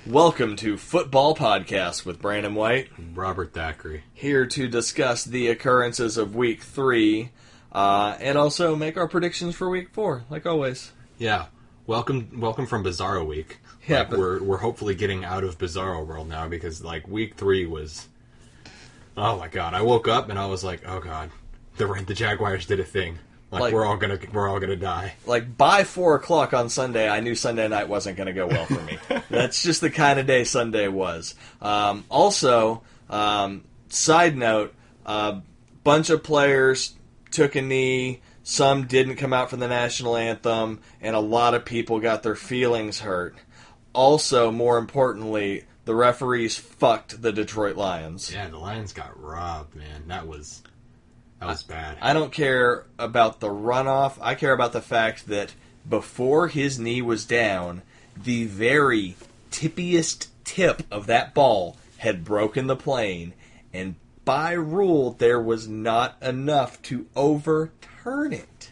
Welcome to Football Podcast with Brandon White. Robert Thackrey. Here to discuss the occurrences of Week 3 and also make our predictions for Week 4, like always. Yeah. Welcome from Bizarro Week. Yeah, we're hopefully getting out of Bizarro World now because Week 3 was... Oh my god. I woke up and I was like, oh god. The Jaguars did a thing. We're all gonna die. By 4 o'clock on Sunday, I knew Sunday night wasn't going to go well for me. That's just the kind of day Sunday was. Side note, bunch of players took a knee. Some didn't come out for the national anthem, and a lot of people got their feelings hurt. Also, more importantly, the referees fucked the Detroit Lions. Yeah, the Lions got robbed, man. That was bad. I don't care about the runoff. I care about the fact that before his knee was down, the very tippiest tip of that ball had broken the plane, and by rule, there was not enough to overturn it.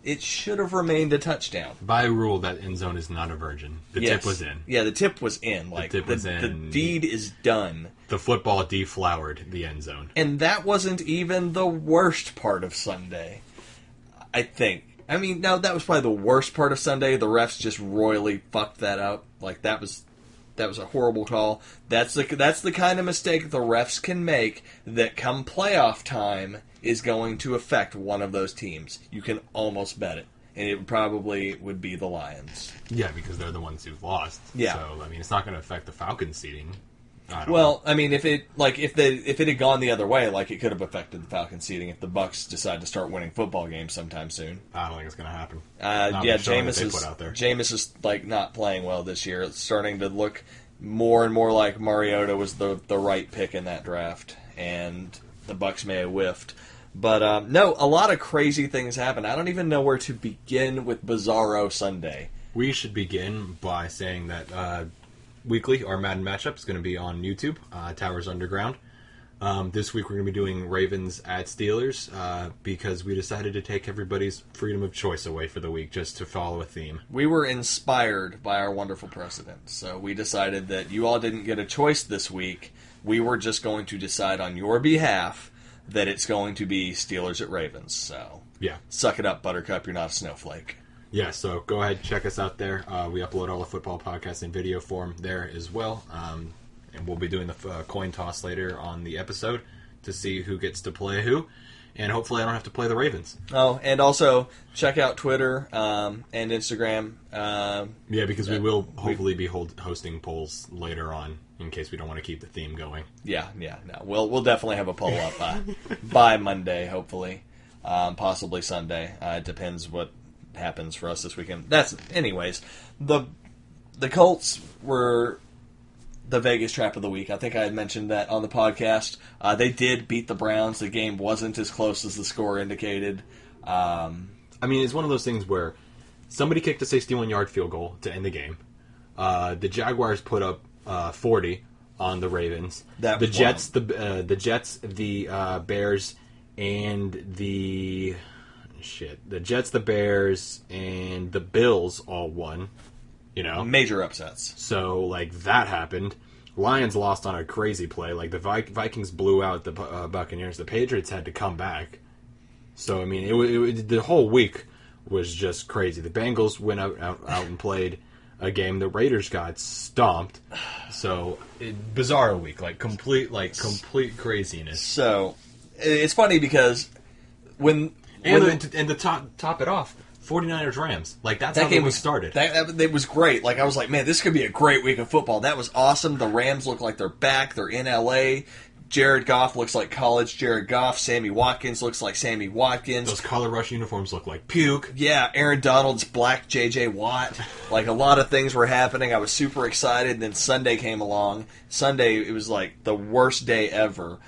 It should have remained a touchdown. By rule, that end zone is not a virgin. The tip was in. Yeah, the tip was in. The deed is done. The football deflowered the end zone. And that wasn't even the worst part of Sunday, I think. I mean, no, that was probably the worst part of Sunday. The refs just royally fucked that up. That was a horrible call. That's the kind of mistake the refs can make that come playoff time is going to affect one of those teams. You can almost bet it. And it probably would be the Lions. Yeah, because they're the ones who've lost. Yeah. So, I mean, it's not going to affect the Falcons seeding. I mean, if it had gone the other way, it could have affected the Falcons seeding if the Bucs decide to start winning football games sometime soon. I don't think it's going to happen. Jameis is not playing well this year. It's starting to look more and more like Mariota was the right pick in that draft, and the Bucs may have whiffed. But no, a lot of crazy things happened. I don't even know where to begin with Bizarro Sunday. We should begin by saying that weekly, our Madden matchup is going to be on YouTube, Towers Underground. This week we're going to be doing Ravens at Steelers because we decided to take everybody's freedom of choice away for the week just to follow a theme. We were inspired by our wonderful president, so we decided that you all didn't get a choice this week. We were just going to decide on your behalf that it's going to be Steelers at Ravens. So yeah, suck it up, Buttercup. You're not a snowflake. Yeah, so go ahead and check us out there. We upload all the football podcasts in video form there as well. And we'll be doing the coin toss later on the episode to see who gets to play who. And hopefully I don't have to play the Ravens. Oh, and also check out Twitter and Instagram. Yeah, because we will hopefully be hosting polls later on in case we don't want to keep the theme going. Yeah, no. We'll definitely have a poll up by Monday, hopefully. Possibly Sunday. It depends what happens for us this weekend. Anyways, the Colts were the Vegas trap of the week. I think I had mentioned that on the podcast. They did beat the Browns. The game wasn't as close as the score indicated. I mean, it's one of those things where somebody kicked a 61-yard field goal to end the game. The Jaguars put up 40 on the Ravens. The Jets, the Bears, and the Jets, the Bears, and the Bills all won. Major upsets. So, that happened. Lions lost on a crazy play. The Vikings blew out the Buccaneers. The Patriots had to come back. So, I mean, the whole week was just crazy. The Bengals went out and played a game. The Raiders got stomped. So, bizarre week. Complete craziness. So, it's funny because to top it off, 49ers Rams. That's how the week started. It was great. I was like, man, this could be a great week of football. That was awesome. The Rams look like they're back. They're in L.A. Jared Goff looks like college Jared Goff. Sammy Watkins looks like Sammy Watkins. Those color rush uniforms look like puke. Yeah, Aaron Donald's black J.J. Watt. A lot of things were happening. I was super excited. And then Sunday came along. Sunday, it was the worst day ever.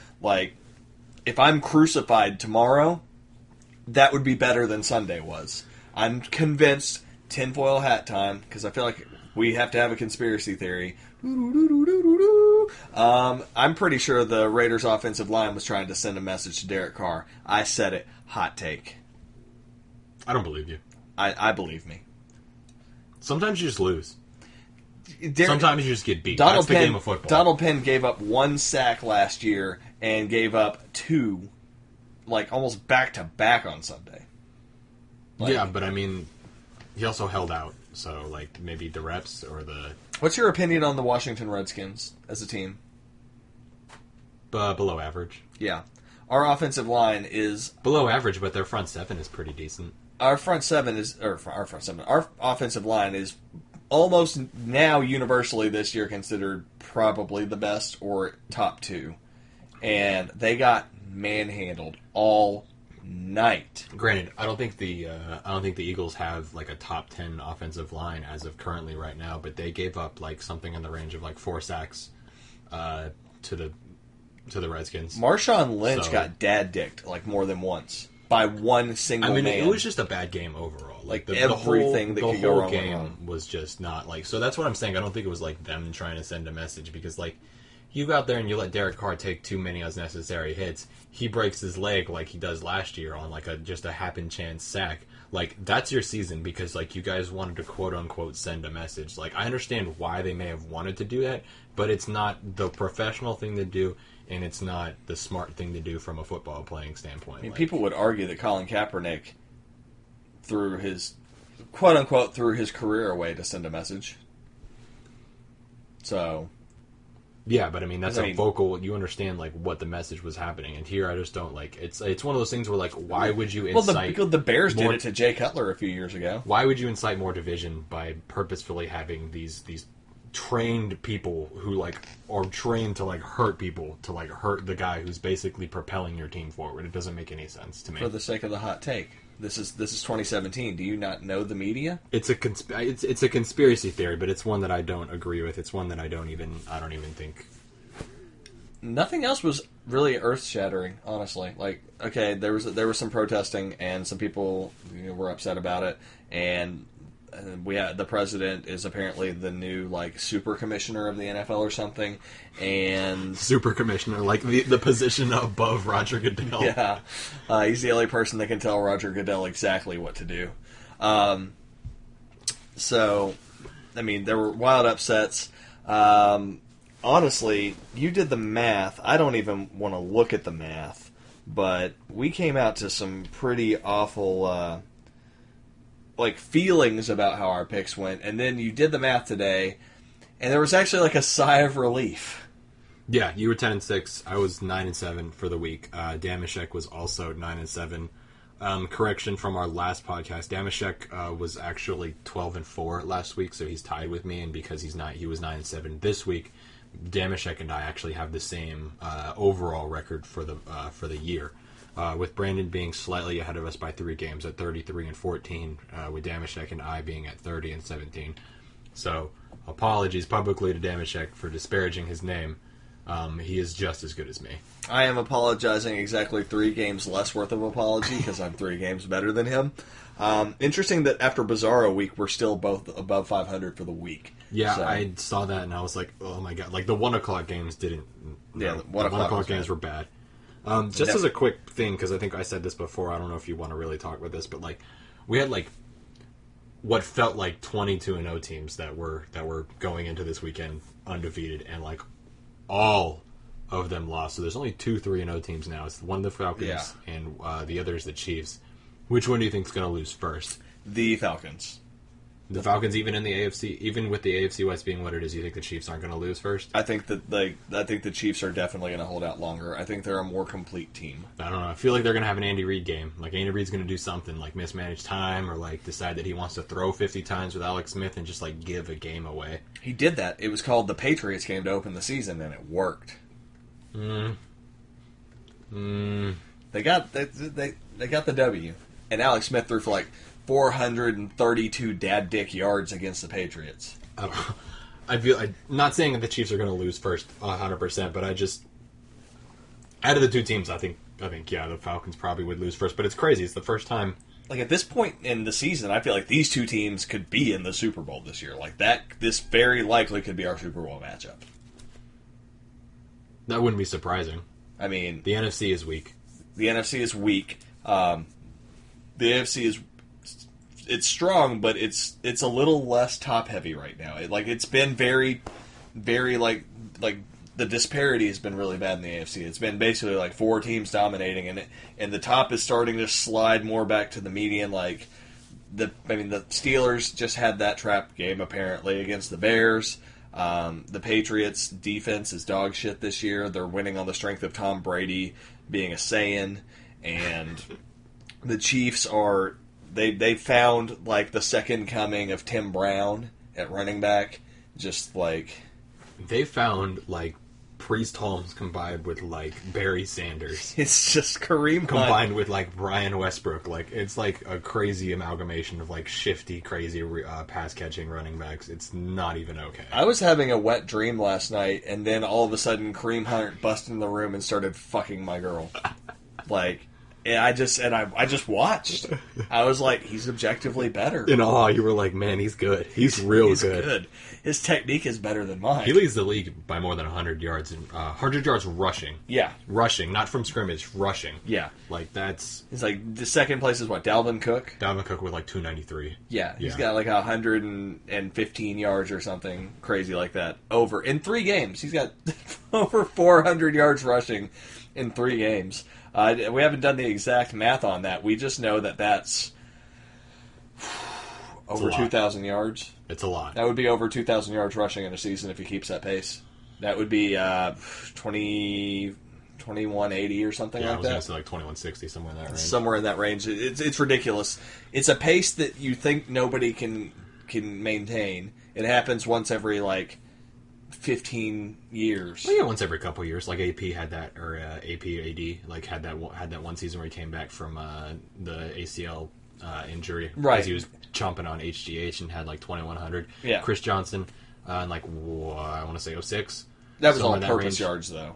If I'm crucified tomorrow, that would be better than Sunday was. I'm convinced, tinfoil hat time, because I feel like we have to have a conspiracy theory. I'm pretty sure the Raiders' offensive line was trying to send a message to Derek Carr. I said it. Hot take. I don't believe you. I believe me. Sometimes you just lose. Sometimes you just get beat. That's the game of football. Donald Penn gave up 1 sack last year and gave up 2, like, almost back-to-back on Sunday. Like, yeah, but I mean, he also held out. So, like, maybe the reps or the... What's your opinion on the Washington Redskins as a team? Below average. Yeah. Our offensive line is... Below average, but their front seven is pretty decent. Our offensive line is almost now universally this year considered probably the best or top 2. And they got manhandled all night. Granted, I don't think the Eagles have like a top 10 offensive line as of currently right now, but they gave up like something in the range of like 4 sacks to the Redskins. Marshawn Lynch got dad-dicked like more than once by one single man. It was just a bad game overall. Like everything that could go wrong. The whole game was just not like. So that's what I'm saying. I don't think it was like them trying to send a message because like you go out there and you let Derek Carr take too many unnecessary hits. He breaks his leg like he does last year on like just a happen chance sack. Like that's your season because like you guys wanted to quote unquote send a message. Like I understand why they may have wanted to do that, but it's not the professional thing to do. And it's not the smart thing to do from a football playing standpoint. I mean, people would argue that Colin Kaepernick threw his, quote-unquote, threw his career away to send a message. So... Yeah, but I mean, that's a vocal... You understand, like, what the message was happening. And here, I just don't, like... It's one of those things where, like, why would you incite... Well, the Bears did it to Jay Cutler a few years ago. Why would you incite more division by purposefully having these trained people who like are trained to like hurt people to like hurt the guy who's basically propelling your team forward? It doesn't make any sense to me. For the sake of the hot take, this is 2017. Do you not know the media? It's a conspiracy theory, but it's one that I don't agree with. It's one that I don't even think. Nothing else was really earth shattering, honestly. Like, okay, there was some protesting and some people were upset about it, and the president is apparently the new like super commissioner of the NFL or something, and super commissioner, like the position above Roger Goodell. Yeah, he's the only person that can tell Roger Goodell exactly what to do. So, I mean, there were wild upsets. Honestly, you did the math. I don't even want to look at the math, but we came out to some pretty awful. Like feelings about how our picks went, and then you did the math today, and there was actually like a sigh of relief. Yeah, you were 10-6. I was 9-7 for the week. Damashek was also 9-7. Correction from our last podcast: Damashek was actually 12-4 last week, so he's tied with me. And because he was 9-7 this week. Damashek and I actually have the same overall record for the year. With Brandon being slightly ahead of us by 3 games at 33-14, with Damashek and I being at 30-17. So, apologies publicly to Damashek for disparaging his name. He is just as good as me. I am apologizing exactly 3 games less worth of apology because I'm 3 games better than him. Interesting that after Bizarro week, we're still both above 500 for the week. Yeah, so, I saw that and I was like, oh my god. Like, the 1 o'clock games didn't... Yeah, the 1 o'clock games were bad. Just as a quick thing, because I think I said this before, I don't know if you want to really talk about this, but like we had like what felt like 22-0 teams that were going into this weekend undefeated, and like all of them lost. So there's only 2 3-0 teams now. It's one of the Falcons and the other is the Chiefs. Which one do you think is going to lose first? The Falcons. The Falcons, even in the AFC, even with the AFC West being what it is, you think the Chiefs aren't going to lose first? I think the Chiefs are definitely going to hold out longer. I think they're a more complete team. I don't know. I feel like they're going to have an Andy Reid game. Like Andy Reid's going to do something, like mismanage time, or like decide that he wants to throw 50 times with Alex Smith and just like give a game away. He did that. It was called the Patriots game to open the season, and it worked. They got the W, and Alex Smith threw for like 432 dad dick yards against the Patriots. I'm not saying that the Chiefs are going to lose first 100%, but I just out of the 2 teams, I think yeah, the Falcons probably would lose first. But it's crazy. It's the first time. Like at this point in the season, I feel like these 2 teams could be in the Super Bowl this year. Like that, this very likely could be our Super Bowl matchup. That wouldn't be surprising. I mean, the NFC is weak. The NFC is weak. The AFC is it's strong, but it's a little less top heavy right now. It's been very, very like the disparity has been really bad in the AFC. It's been basically like 4 teams dominating, and the top is starting to slide more back to the median. Like the Steelers just had that trap game apparently against the Bears. The Patriots defense is dog shit this year. They're winning on the strength of Tom Brady being a Saiyan, and the Chiefs are they found like the second coming of Tim Brown at running back. Just like they found like Priest Holmes combined with like Barry Sanders. It's just Kareem Hunt combined with like Brian Westbrook. Like it's like a crazy amalgamation of like shifty, crazy pass catching running backs. It's not even okay. I was having a wet dream last night, and then all of a sudden Kareem Hunt busted in the room and started fucking my girl. Like, and I just watched. I was like, he's objectively better. In awe, you were like, man, he's good. He's real good. His technique is better than mine. He leads the league by more than 100 yards. 100 yards rushing. Yeah. Rushing, not from scrimmage, rushing. Yeah. Like, that's... It's like, the second place is what, Dalvin Cook? Dalvin Cook with like 293. Yeah, he's got like 115 yards or something crazy like that. Over. In 3 games. He's got over 400 yards rushing in 3 games. We haven't done the exact math on that. We just know that that's over 2,000 yards. It's a lot. That would be over 2,000 yards rushing in a season if he keeps that pace. That would be 2180 or something like that. I was going to say like 2160, somewhere in that range. Somewhere in that range. It's ridiculous. It's a pace that you think nobody can maintain. It happens once every like 15 years. Well, yeah, once every couple of years. Like AP had that, or AP AD like had that one season where he came back from the ACL injury, right? Because he was chomping on HGH and had like 2100. Yeah. Chris Johnson, in like I want to say 06. That was all purpose yards though.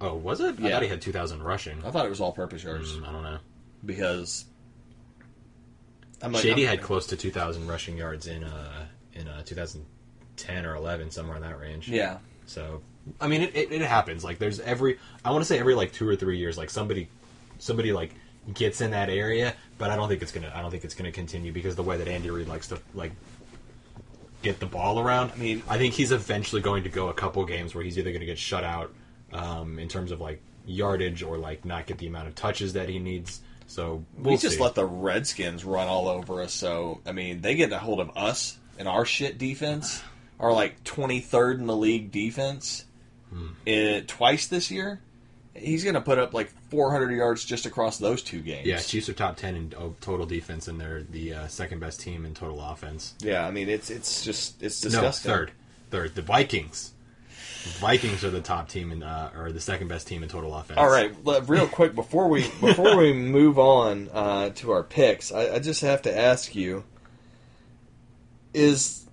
Oh, was it? Yeah. I thought he had 2,000 rushing. I thought it was all purpose yards. I don't know, because Shady had close to 2,000 rushing yards in 2010 or 11, somewhere in that range. Yeah. So I mean, it happens. Like there's I want to say every like 2 or 3 years, like somebody like gets in that area, but I don't think it's gonna continue because the way that Andy Reid likes to like get the ball around. I mean, I think he's eventually going to go a couple games where he's either going to get shut out in terms of like yardage or like not get the amount of touches that he needs. So we just let the Redskins run all over us. So I mean, they get a hold of us and our shit defense, our like 23rd in the league defense, twice this year. He's going to put up like 400 yards just across those 2 games. Yeah, Chiefs are top 10 in total defense, and they're the second best team in total offense. Yeah, I mean it's disgusting. No, third. The Vikings. Vikings are the top team or the second best team in total offense. All right, real quick before we move on to our picks, I just have to ask you: is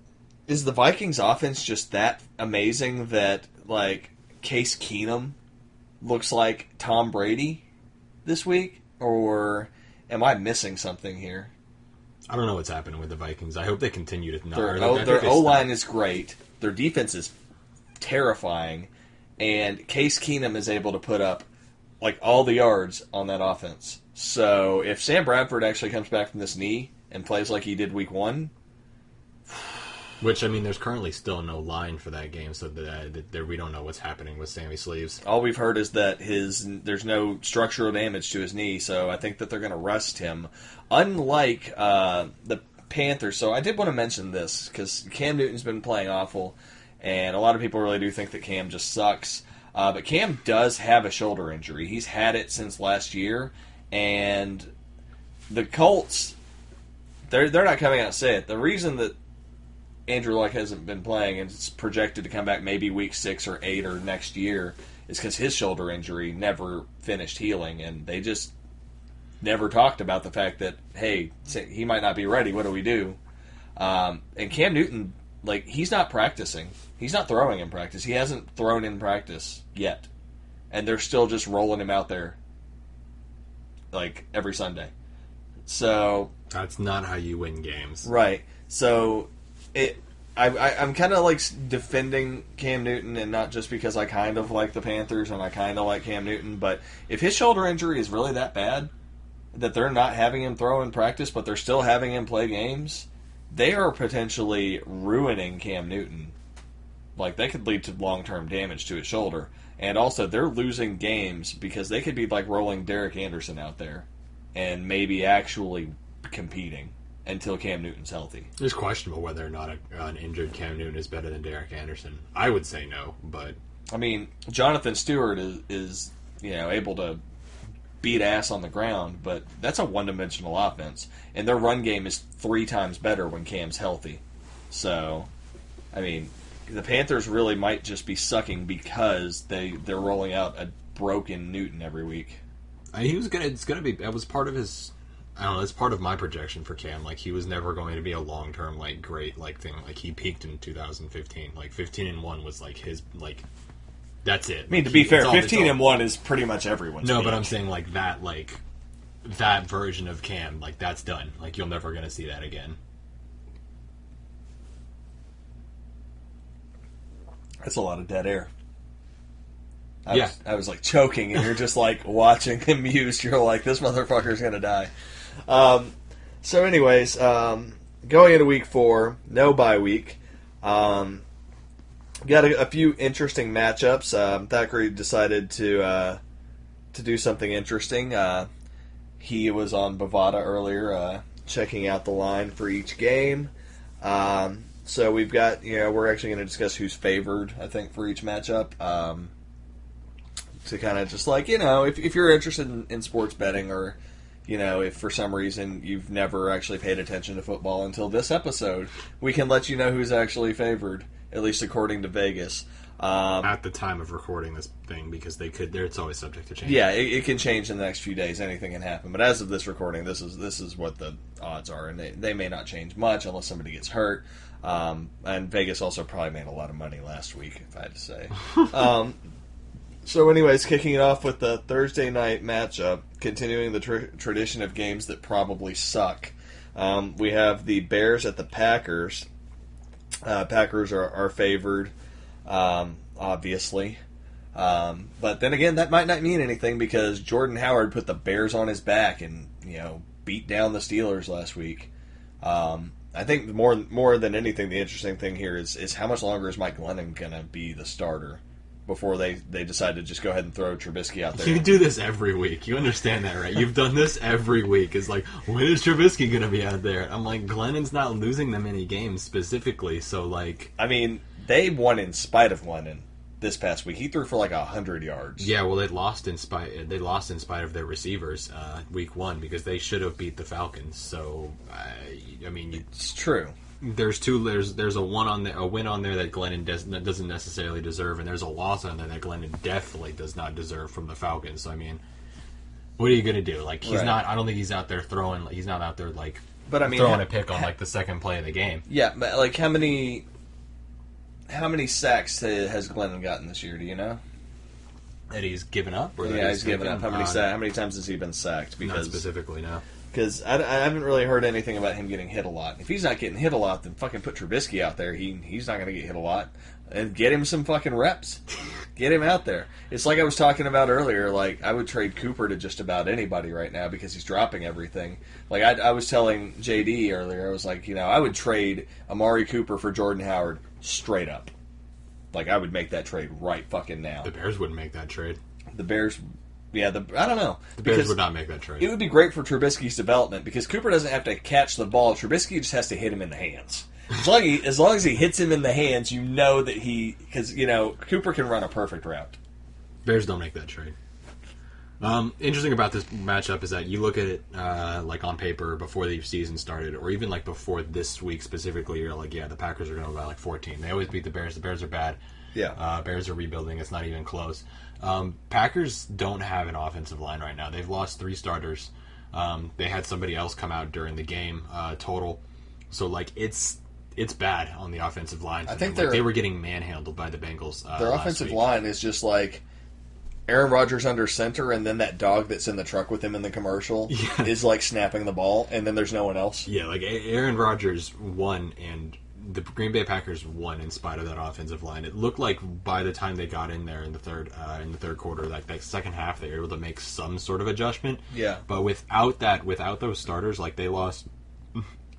the Vikings offense just that amazing that like Case Keenum looks like Tom Brady this week, or am I missing something here? I don't know what's happening with the Vikings. I hope they continue to. Their O-line is great. Their defense is terrifying, and Case Keenum is able to put up like all the yards on that offense. So if Sam Bradford actually comes back from this knee and plays like he did week 1, which I mean, there's currently still no line for that game, so that we don't know what's happening with Sammy Sleeves. All we've heard is that there's no structural damage to his knee, so I think that they're going to rest him. Unlike the Panthers, so I did want to mention this because Cam Newton's been playing awful, and a lot of people really do think that Cam just sucks. But Cam does have a shoulder injury. He's had it since last year, and the Colts, they're not coming out and say it. The reason that Andrew Luck hasn't been playing and it's projected to come back maybe week 6 or 8 or next year is because his shoulder injury never finished healing, and they just never talked about the fact that, hey, he might not be ready. What do we do? And Cam Newton, like, he's not practicing. He's not throwing in practice. He hasn't thrown in practice yet. And they're still just rolling him out there, like, every Sunday. So that's not how you win games. Right. So I'm kind of like defending Cam Newton, and not just because I kind of like the Panthers and I kind of like Cam Newton, but if his shoulder injury is really that bad, that they're not having him throw in practice, but they're still having him play games, they are potentially ruining Cam Newton. Like, they could lead to long-term damage to his shoulder. And also, they're losing games because they could be, like, rolling Derek Anderson out there and maybe actually competing until Cam Newton's healthy. It's questionable whether or not an injured Cam Newton is better than Derek Anderson. I would say no, but... I mean, Jonathan Stewart is able to beat ass on the ground, but that's a one-dimensional offense. And their run game is 3 times better when Cam's healthy. So, I mean... The Panthers really might just be sucking because they're rolling out a broken Newton every week. He was gonna. It's gonna be. That was part of his. I don't know. It's part of my projection for Cam. Like, he was never going to be a long term, like, great, like, thing. Like, he peaked in 2015. Like, 15-1 was like his, like. That's it. I mean, to be fair, 15-1 is pretty much everyone's. No, peak. but I'm saying like that version of Cam. Like, that's done. Like, you're never gonna see that again. That's a lot of dead air. I was like choking, and you're just like watching him used. You're like, this motherfucker's gonna die. So, anyways, going into week 4, no bye week. Got a few interesting matchups. Thackrey decided to do something interesting. He was on Bovada earlier, checking out the line for each game. So we've got, we're actually going to discuss who's favored, I think, for each matchup. To kind of just like, if you're interested in sports betting, or, if for some reason you've never actually paid attention to football until this episode, we can let you know who's actually favored, at least according to Vegas. At the time of recording this thing, because it's always subject to change. Yeah, it can change in the next few days. Anything can happen. But as of this recording, this is what the odds are, and they may not change much unless somebody gets hurt. And Vegas also probably made a lot of money last week, if I had to say. So anyways, kicking it off with the Thursday night matchup, continuing the tradition of games that probably suck. We have the Bears at the Packers. Packers are favored, obviously. But then again, that might not mean anything because Jordan Howard put the Bears on his back and, beat down the Steelers last week. I think more than anything, the interesting thing here is how much longer is Mike Glennon going to be the starter before they decide to just go ahead and throw Trubisky out there. You do this every week. You understand that, right? You've done this every week. It's like, when is Trubisky going to be out there? I'm like, Glennon's not losing them any games specifically, so like... I mean, they won in spite of Glennon this past week. He threw for like 100 yards. Yeah, well, they lost in spite of their receivers week 1 because they should have beat the Falcons. So, I mean... It's true. There's a win on there that Glennon doesn't necessarily deserve, and there's a loss on there that Glennon definitely does not deserve from the Falcons. So I mean, what are you gonna do? Like, he's not. I don't think he's out there throwing. He's not out there like. But I mean, throwing a pick on like the second play of the game. Yeah, but like how many sacks has Glennon gotten this year? Do you know? That he's given up? Or yeah, he's given up. How many times has he been sacked? Because not specifically, no. Because I haven't really heard anything about him getting hit a lot. If he's not getting hit a lot, then fucking put Trubisky out there. He's not going to get hit a lot. And get him some fucking reps. Get him out there. It's like I was talking about earlier. Like, I would trade Cooper to just about anybody right now because he's dropping everything. Like, I was telling JD earlier, I was like, I would trade Amari Cooper for Jordan Howard straight up. Like, I would make that trade right fucking now. The Bears wouldn't make that trade. The Bears... Yeah, I don't know. The Bears would not make that trade. It would be great for Trubisky's development because Cooper doesn't have to catch the ball. Trubisky just has to hit him in the hands. As long as he hits him in the hands, you know that because Cooper can run a perfect route. Bears don't make that trade. Interesting about this matchup is that you look at it like on paper before the season started, or even like before this week specifically. You're like, yeah, the Packers are going to go by like 14. They always beat the Bears. The Bears are bad. Yeah. Bears are rebuilding. It's not even close. Packers don't have an offensive line right now. They've lost 3 starters. They had somebody else come out during the game total. So, like, it's bad on the offensive line. I think they were getting manhandled by the Bengals their offensive line is just like Aaron Rodgers under center, and then that dog that's in the truck with him in the commercial is, like, snapping the ball, and then there's no one else. Yeah, like, Aaron Rodgers won, and the Green Bay Packers won in spite of that offensive line. It looked like by the time they got in there in the third quarter, like that second half, they were able to make some sort of adjustment. Yeah. But without those starters, like they lost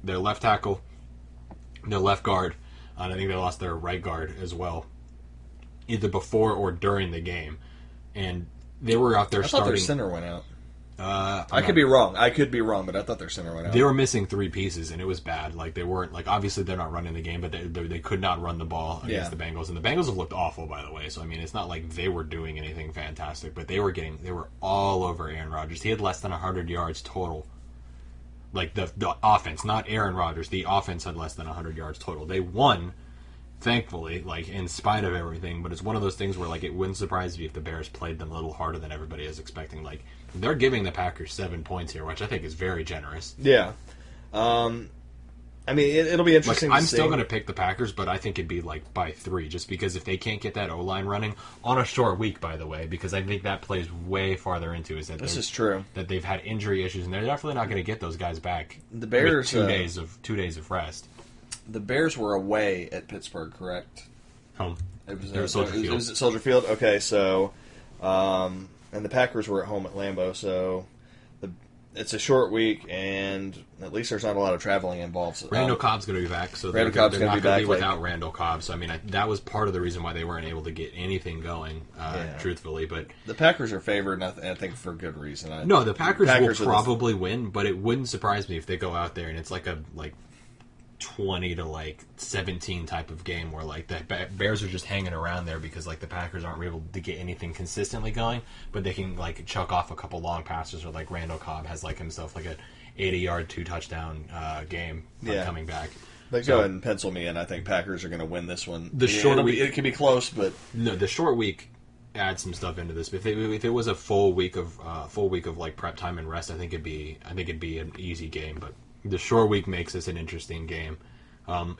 their left tackle, their left guard, and I think they lost their right guard as well, either before or during the game, and they were out there starting. I thought their center went out. I could be wrong. I could be wrong, but I thought their center went out. They were missing 3 pieces, and it was bad. Like they weren't like obviously they're not running the game, but they could not run the ball against the Bengals, and the Bengals have looked awful, by the way. So I mean, it's not like they were doing anything fantastic, but they were all over Aaron Rodgers. He had less than 100 yards total. Like the offense, not Aaron Rodgers. The offense had less than 100 yards total. They won, thankfully, like in spite of everything. But it's one of those things where like it wouldn't surprise me if the Bears played them a little harder than everybody is expecting. Like they're giving the Packers 7 points here, which I think is very generous. Yeah. I mean, it'll be interesting. I'm still going to pick the Packers, but I think it'd be like by 3, just because if they can't get that O-line running on a short week, by the way, because I think that plays way farther into is that this is true, that they've had injury issues, and they're definitely not going to get those guys back. The Bears with 2 days of rest. The Bears were away at Pittsburgh, correct? Home. It was at Soldier Field. It was at Soldier Field. Okay, so and the Packers were at home at Lambeau, so it's a short week, and at least there's not a lot of traveling involved. Randall Cobb's going to be back, so they're not going to be without Randall Cobb. So I mean, that was part of the reason why they weren't able to get anything going, truthfully. But the Packers are favored, and I think for good reason. The Packers will probably win, but it wouldn't surprise me if they go out there and it's like a 20 to 17 type of game where like the Bears are just hanging around there because like the Packers aren't able to get anything consistently going, but they can like chuck off a couple long passes, or like Randall Cobb has like himself like a 80-yard 2-touchdown game coming back. But go ahead and pencil me in. I think Packers are going to win this one. It could be close, but no, the short week adds some stuff into this. If it was a full week of like prep time and rest, I think it'd be an easy game, but the short week makes this an interesting game.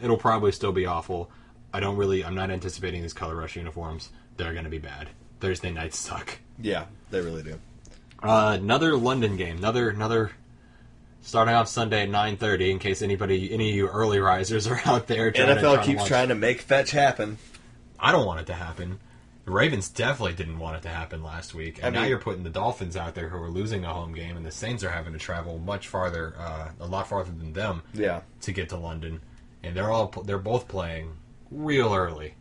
It'll probably still be awful. I'm not anticipating these color rush uniforms. They're going to be bad. Thursday nights suck. Yeah, they really do. Another London game. Another starting off Sunday at 9:30. In case any of you early risers are out there. NFL keeps trying to make fetch happen. I don't want it to happen. The Ravens definitely didn't want it to happen last week, and now you're putting the Dolphins out there who are losing a home game, and the Saints are having to travel much farther, a lot farther than them, to get to London, and they're both playing real early.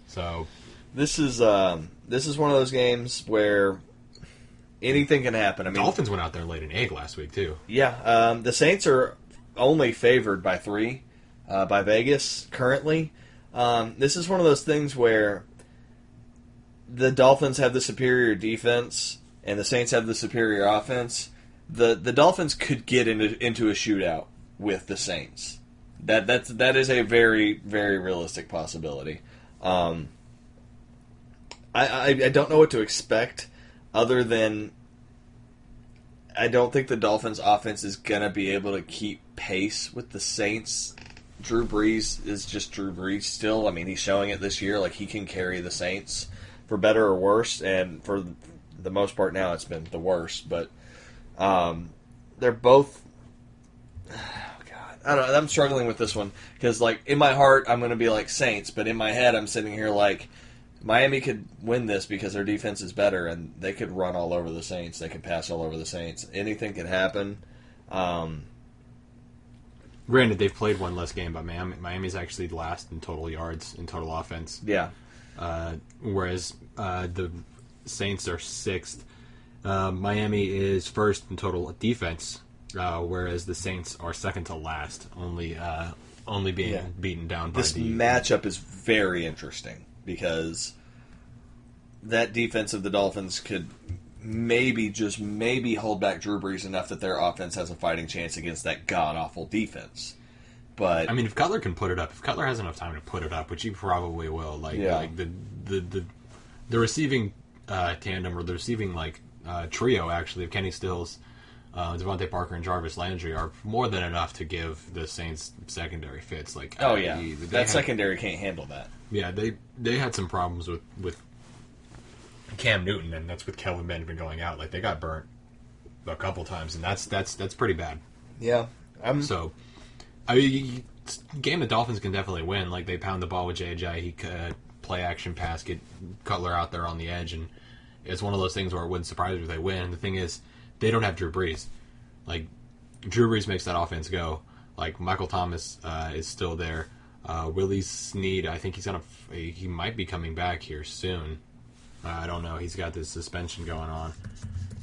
So this is one of those games where anything can happen. I mean, Dolphins went out there and laid an egg last week too. Yeah, the Saints are only favored by 3 by Vegas currently. This is one of those things where the Dolphins have the superior defense and the Saints have the superior offense. The Dolphins could get into a shootout with the Saints. That is a very, very realistic possibility. I don't know what to expect other than I don't think the Dolphins' offense is going to be able to keep pace with the Saints. Drew Brees is just Drew Brees still. I mean, he's showing it this year. Like, he can carry the Saints for better or worse, and for the most part now it's been the worst. But they're both... Oh, God. I don't know. I'm struggling with this one because, like, in my heart, I'm going to be like Saints, but in my head, I'm sitting here like, Miami could win this because their defense is better, and they could run all over the Saints. They could pass all over the Saints. Anything could happen. Granted, they've played one less game, but Miami's actually last in total yards, in total offense. Yeah. Whereas the Saints are 6th. Miami is 1st in total defense, whereas the Saints are 2nd to last, only being beaten down by this matchup is very interesting because that defense of the Dolphins could maybe hold back Drew Brees enough that their offense has a fighting chance against that god-awful defense. But I mean, if Cutler can put it up, if Cutler has enough time to put it up, which he probably will, like the receiving tandem, or the receiving trio actually of Kenny Stills, Devontae Parker, and Jarvis Landry are more than enough to give the Saints secondary fits. That secondary can't handle that. Yeah, they had some problems with Cam Newton, and that's with Kelvin Benjamin going out. Like, they got burnt a couple times, and that's pretty bad. Yeah. game the Dolphins can definitely win. Like, they pound the ball with J.J., he could play action pass, get Cutler out there on the edge, and it's one of those things where it wouldn't surprise me if they win. And the thing is, they don't have Drew Brees. Like, Drew Brees makes that offense go. Like, Michael Thomas is still there. Willie Snead, I think he might be coming back here soon. I don't know. He's got this suspension going on.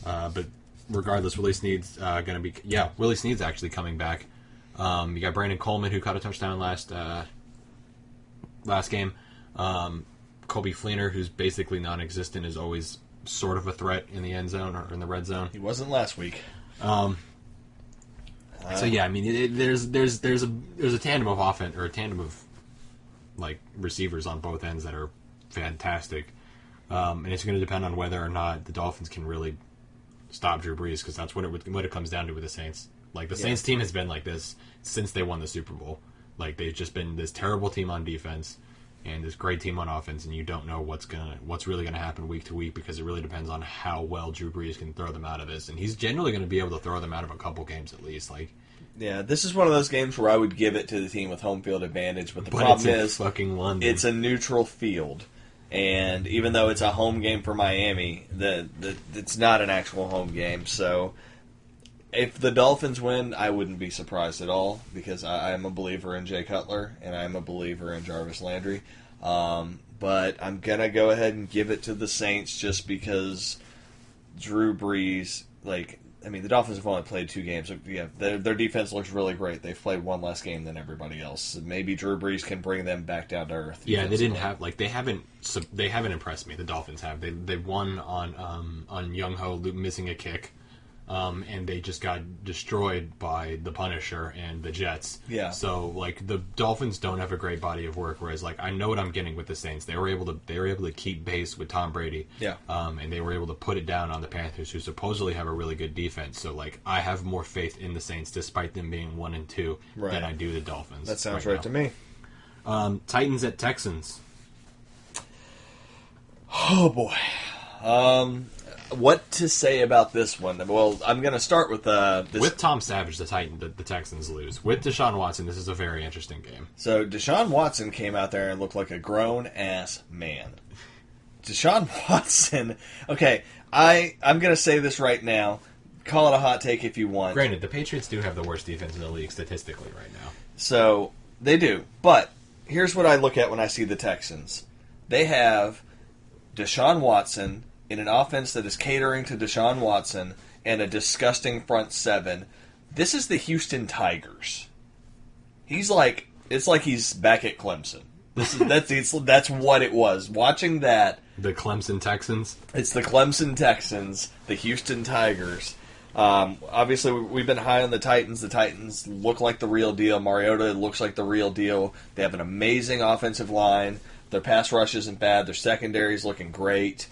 But regardless, Willie Snead's going to be... Yeah, Willie Snead's actually coming back. You got Brandon Coleman, who caught a touchdown last game. Colby Fleener, who's basically non-existent, is always sort of a threat in the end zone or in the red zone. He wasn't last week. So yeah, I mean, there's a tandem of offense or a tandem of like receivers on both ends that are fantastic, and it's going to depend on whether or not the Dolphins can really stop Drew Brees, because that's what it comes down to with the Saints. Like, the Saints team has been like this since they won the Super Bowl. Like, they've just been this terrible team on defense and this great team on offense, and you don't know what's really gonna happen week to week, because it really depends on how well Drew Brees can throw them out of this, and he's generally going to be able to throw them out of a couple games at least. Like, yeah, this is one of those games where I would give it to the team with home field advantage, but the problem is fucking London. It's a neutral field, and even though it's a home game for Miami, it's not an actual home game. So if the Dolphins win, I wouldn't be surprised at all, because I am a believer in Jay Cutler, and I am a believer in Jarvis Landry. But I'm going to go ahead and give it to the Saints just because Drew Brees, the Dolphins have only played 2 games. Yeah, their defense looks really great. They've played one less game than everybody else. Maybe Drew Brees can bring them back down to earth. Yeah, they didn't have they haven't impressed me. The Dolphins have. They won on Young Ho missing a kick. And they just got destroyed by the Punisher and the Jets. Yeah. So the Dolphins don't have a great body of work. Whereas I know what I'm getting with the Saints. They were able to keep pace with Tom Brady. Yeah. And they were able to put it down on the Panthers, who supposedly have a really good defense. So I have more faith in the Saints, despite them being 1-2, than I do the Dolphins. That sounds right to me. Titans at Texans. Oh boy. What to say about this one? Well, I'm going to start with this. With Tom Savage, the Texans lose. With Deshaun Watson, this is a very interesting game. So Deshaun Watson came out there and looked like a grown-ass man. Deshaun Watson... Okay, I'm going to say this right now. Call it a hot take if you want. Granted, the Patriots do have the worst defense in the league statistically right now. So, they do. But here's what I look at when I see the Texans. They have Deshaun Watson in an offense that is catering to Deshaun Watson and a disgusting front seven. This is the Houston Tigers. It's like he's back at Clemson. That's what it was. Watching that. The Clemson Texans? It's the Clemson Texans, the Houston Tigers. Obviously, we've been high on the Titans. The Titans look like the real deal. Mariota looks like the real deal. They have an amazing offensive line. Their pass rush isn't bad. Their secondary is looking great.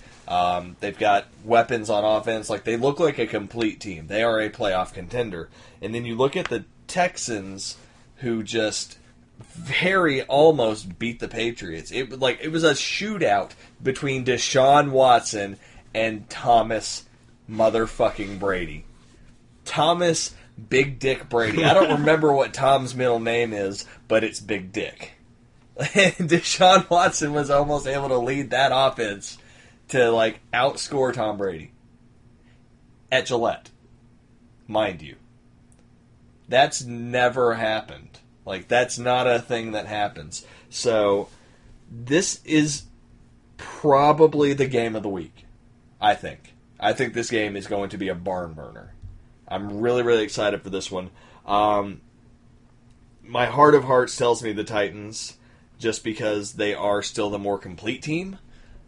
They've got weapons on offense. They look like a complete team. They are a playoff contender. And then you look at the Texans, who just very almost beat the Patriots. It was a shootout between Deshaun Watson and Thomas motherfucking Brady. Thomas Big Dick Brady. I don't remember what Tom's middle name is, but it's Big Dick. And Deshaun Watson was almost able to lead that offense to outscore Tom Brady at Gillette, mind you. That's never happened. That's not a thing that happens. So this is probably the game of the week, I think. I think this game is going to be a barn burner. I'm really, really excited for this one. My heart of hearts tells me the Titans, just because they are still the more complete team.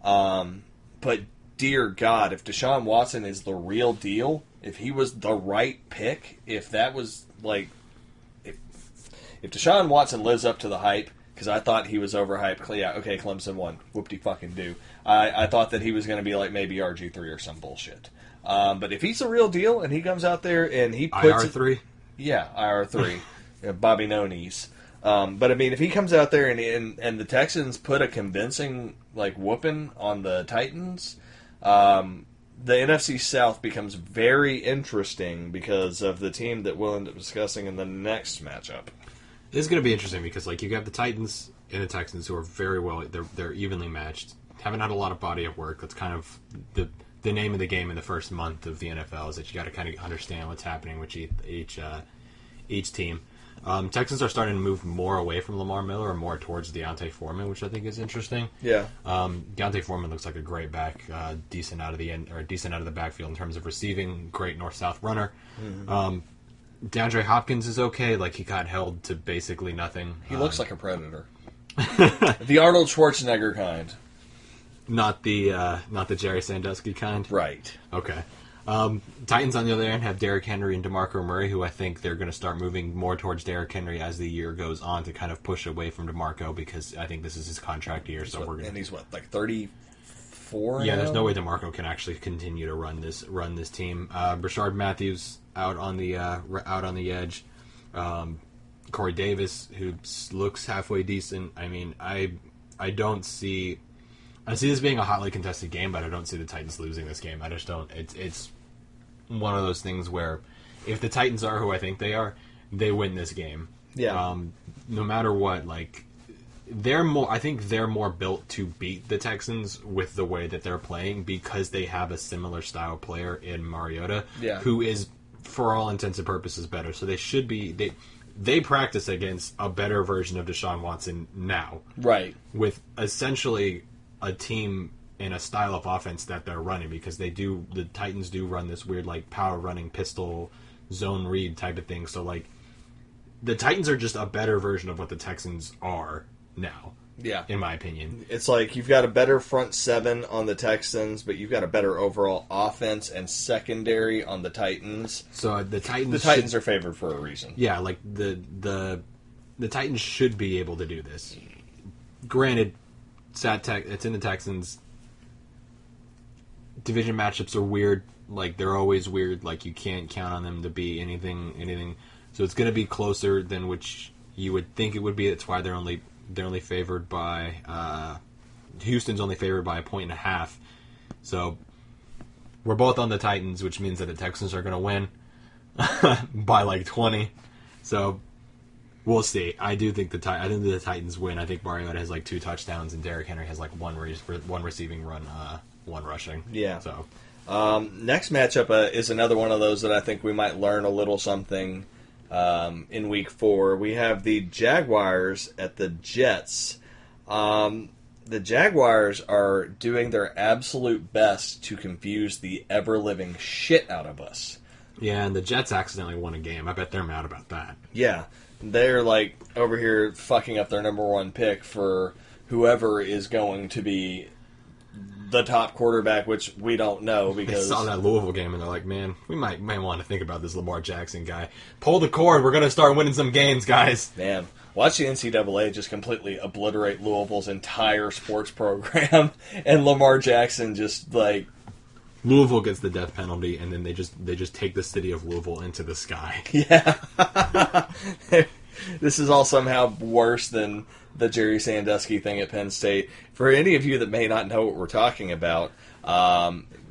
But dear God, if Deshaun Watson is the real deal, if he was the right pick, if that was if Deshaun Watson lives up to the hype, because I thought he was overhyped. Yeah, okay, Clemson won. Whoop-de-fucking-do. I thought that he was going to be maybe RG3 or some bullshit. But if he's the real deal and he comes out there and he puts IR3? Yeah, IR3. Bobby No Knees. But if he comes out there and the Texans put a convincing whooping on the Titans, the NFC South becomes very interesting because of the team that we'll end up discussing in the next matchup. This is going to be interesting because, like, you have the Titans and the Texans who are very well, they're evenly matched. Haven't had a lot of body of work. That's kind of the name of the game in the first month of the NFL is that you got to kind of understand what's happening with each team. Texans are starting to move more away from Lamar Miller and more towards Deontay Foreman, which I think is interesting. Yeah. Deontay Foreman looks like a great back, decent out of the backfield in terms of receiving, great north-south runner. Mm-hmm. DeAndre Hopkins is okay. Like, he got held to basically nothing. He looks like a predator. The Arnold Schwarzenegger kind. Not the Jerry Sandusky kind? Right. Okay. Titans, on the other hand, have Derrick Henry and DeMarco Murray, who I think they're going to start moving more towards Derrick Henry as the year goes on to kind of push away from DeMarco because I think this is his contract year. And he's what, like 34? Yeah, now? There's no way DeMarco can actually continue to run this team. Rashard Matthews out on the edge. Corey Davis, who looks halfway decent. I mean, I see this being a hotly contested game, but I don't see the Titans losing this game. I just don't. It's one of those things where if the Titans are who I think they are, they win this game. Yeah. No matter what, like I think they're more built to beat the Texans with the way that they're playing because they have a similar style player in Mariota, who is, for all intents and purposes, better. So they should be they practice against a better version of Deshaun Watson now, right? With essentially a team and a style of offense that they're running because the Titans do run this weird like power running pistol zone read type of thing. So like the Titans are just a better version of what the Texans are now. Yeah. In my opinion. It's like you've got a better front seven on the Texans, but you've got a better overall offense and secondary on the Titans. So the Titans are favored for a reason. Yeah, like the Titans should be able to do this. Granted, it's in the Texans. Division matchups are weird. Like, they're always weird. Like, you can't count on them to be anything. So it's going to be closer than which you would think it would be. That's why they're only favored by Houston's only favored by 1.5. So we're both on the Titans, which means that the Texans are going to win by like 20. So we'll see. I do think the Titans win. I think Mariota has like 2 touchdowns and Derrick Henry has like one receiving run, 1 rushing. Yeah. So next matchup is another one of those that I think we might learn a little something in week 4. We have the Jaguars at the Jets. The Jaguars are doing their absolute best to confuse the ever-living shit out of us. Yeah, and the Jets accidentally won a game. I bet they're mad about that. Yeah. They're like over here fucking up their number 1 pick for whoever is going to be the top quarterback, which we don't know because they saw that Louisville game and they're like, man, we might want to think about this Lamar Jackson guy. Pull the cord. We're going to start winning some games, guys. Man, watch the NCAA just completely obliterate Louisville's entire sports program, and Lamar Jackson just like Louisville gets the death penalty, and then they just take the city of Louisville into the sky. Yeah, this is all somehow worse than the Jerry Sandusky thing at Penn State. For any of you that may not know what we're talking about,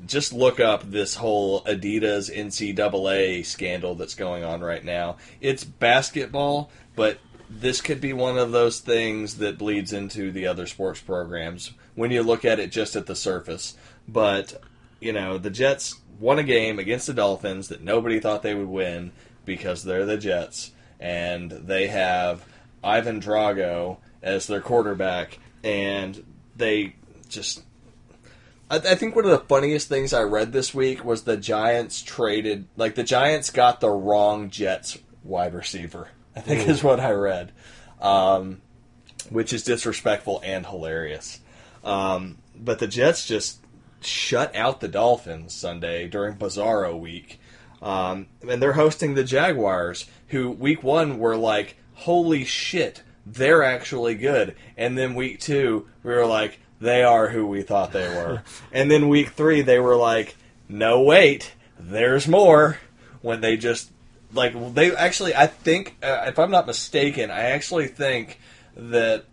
just look up this whole Adidas NCAA scandal that's going on right now. It's basketball, but this could be one of those things that bleeds into the other sports programs when you look at it just at the surface. But, you know, the Jets won a game against the Dolphins that nobody thought they would win because they're the Jets. And they have Ivan Drago as their quarterback, and they just... I think one of the funniest things I read this week was the Giants got the wrong Jets wide receiver, I think is what I read, which is disrespectful and hilarious. But the Jets just shut out the Dolphins Sunday during Bizarro week, and they're hosting the Jaguars, who week 1 were like, holy shit, they're actually good. And then week 2, we were like, they are who we thought they were. And then week 3, they were like, no, wait, there's more. When they just, like, they actually, I think, if I'm not mistaken, I actually think that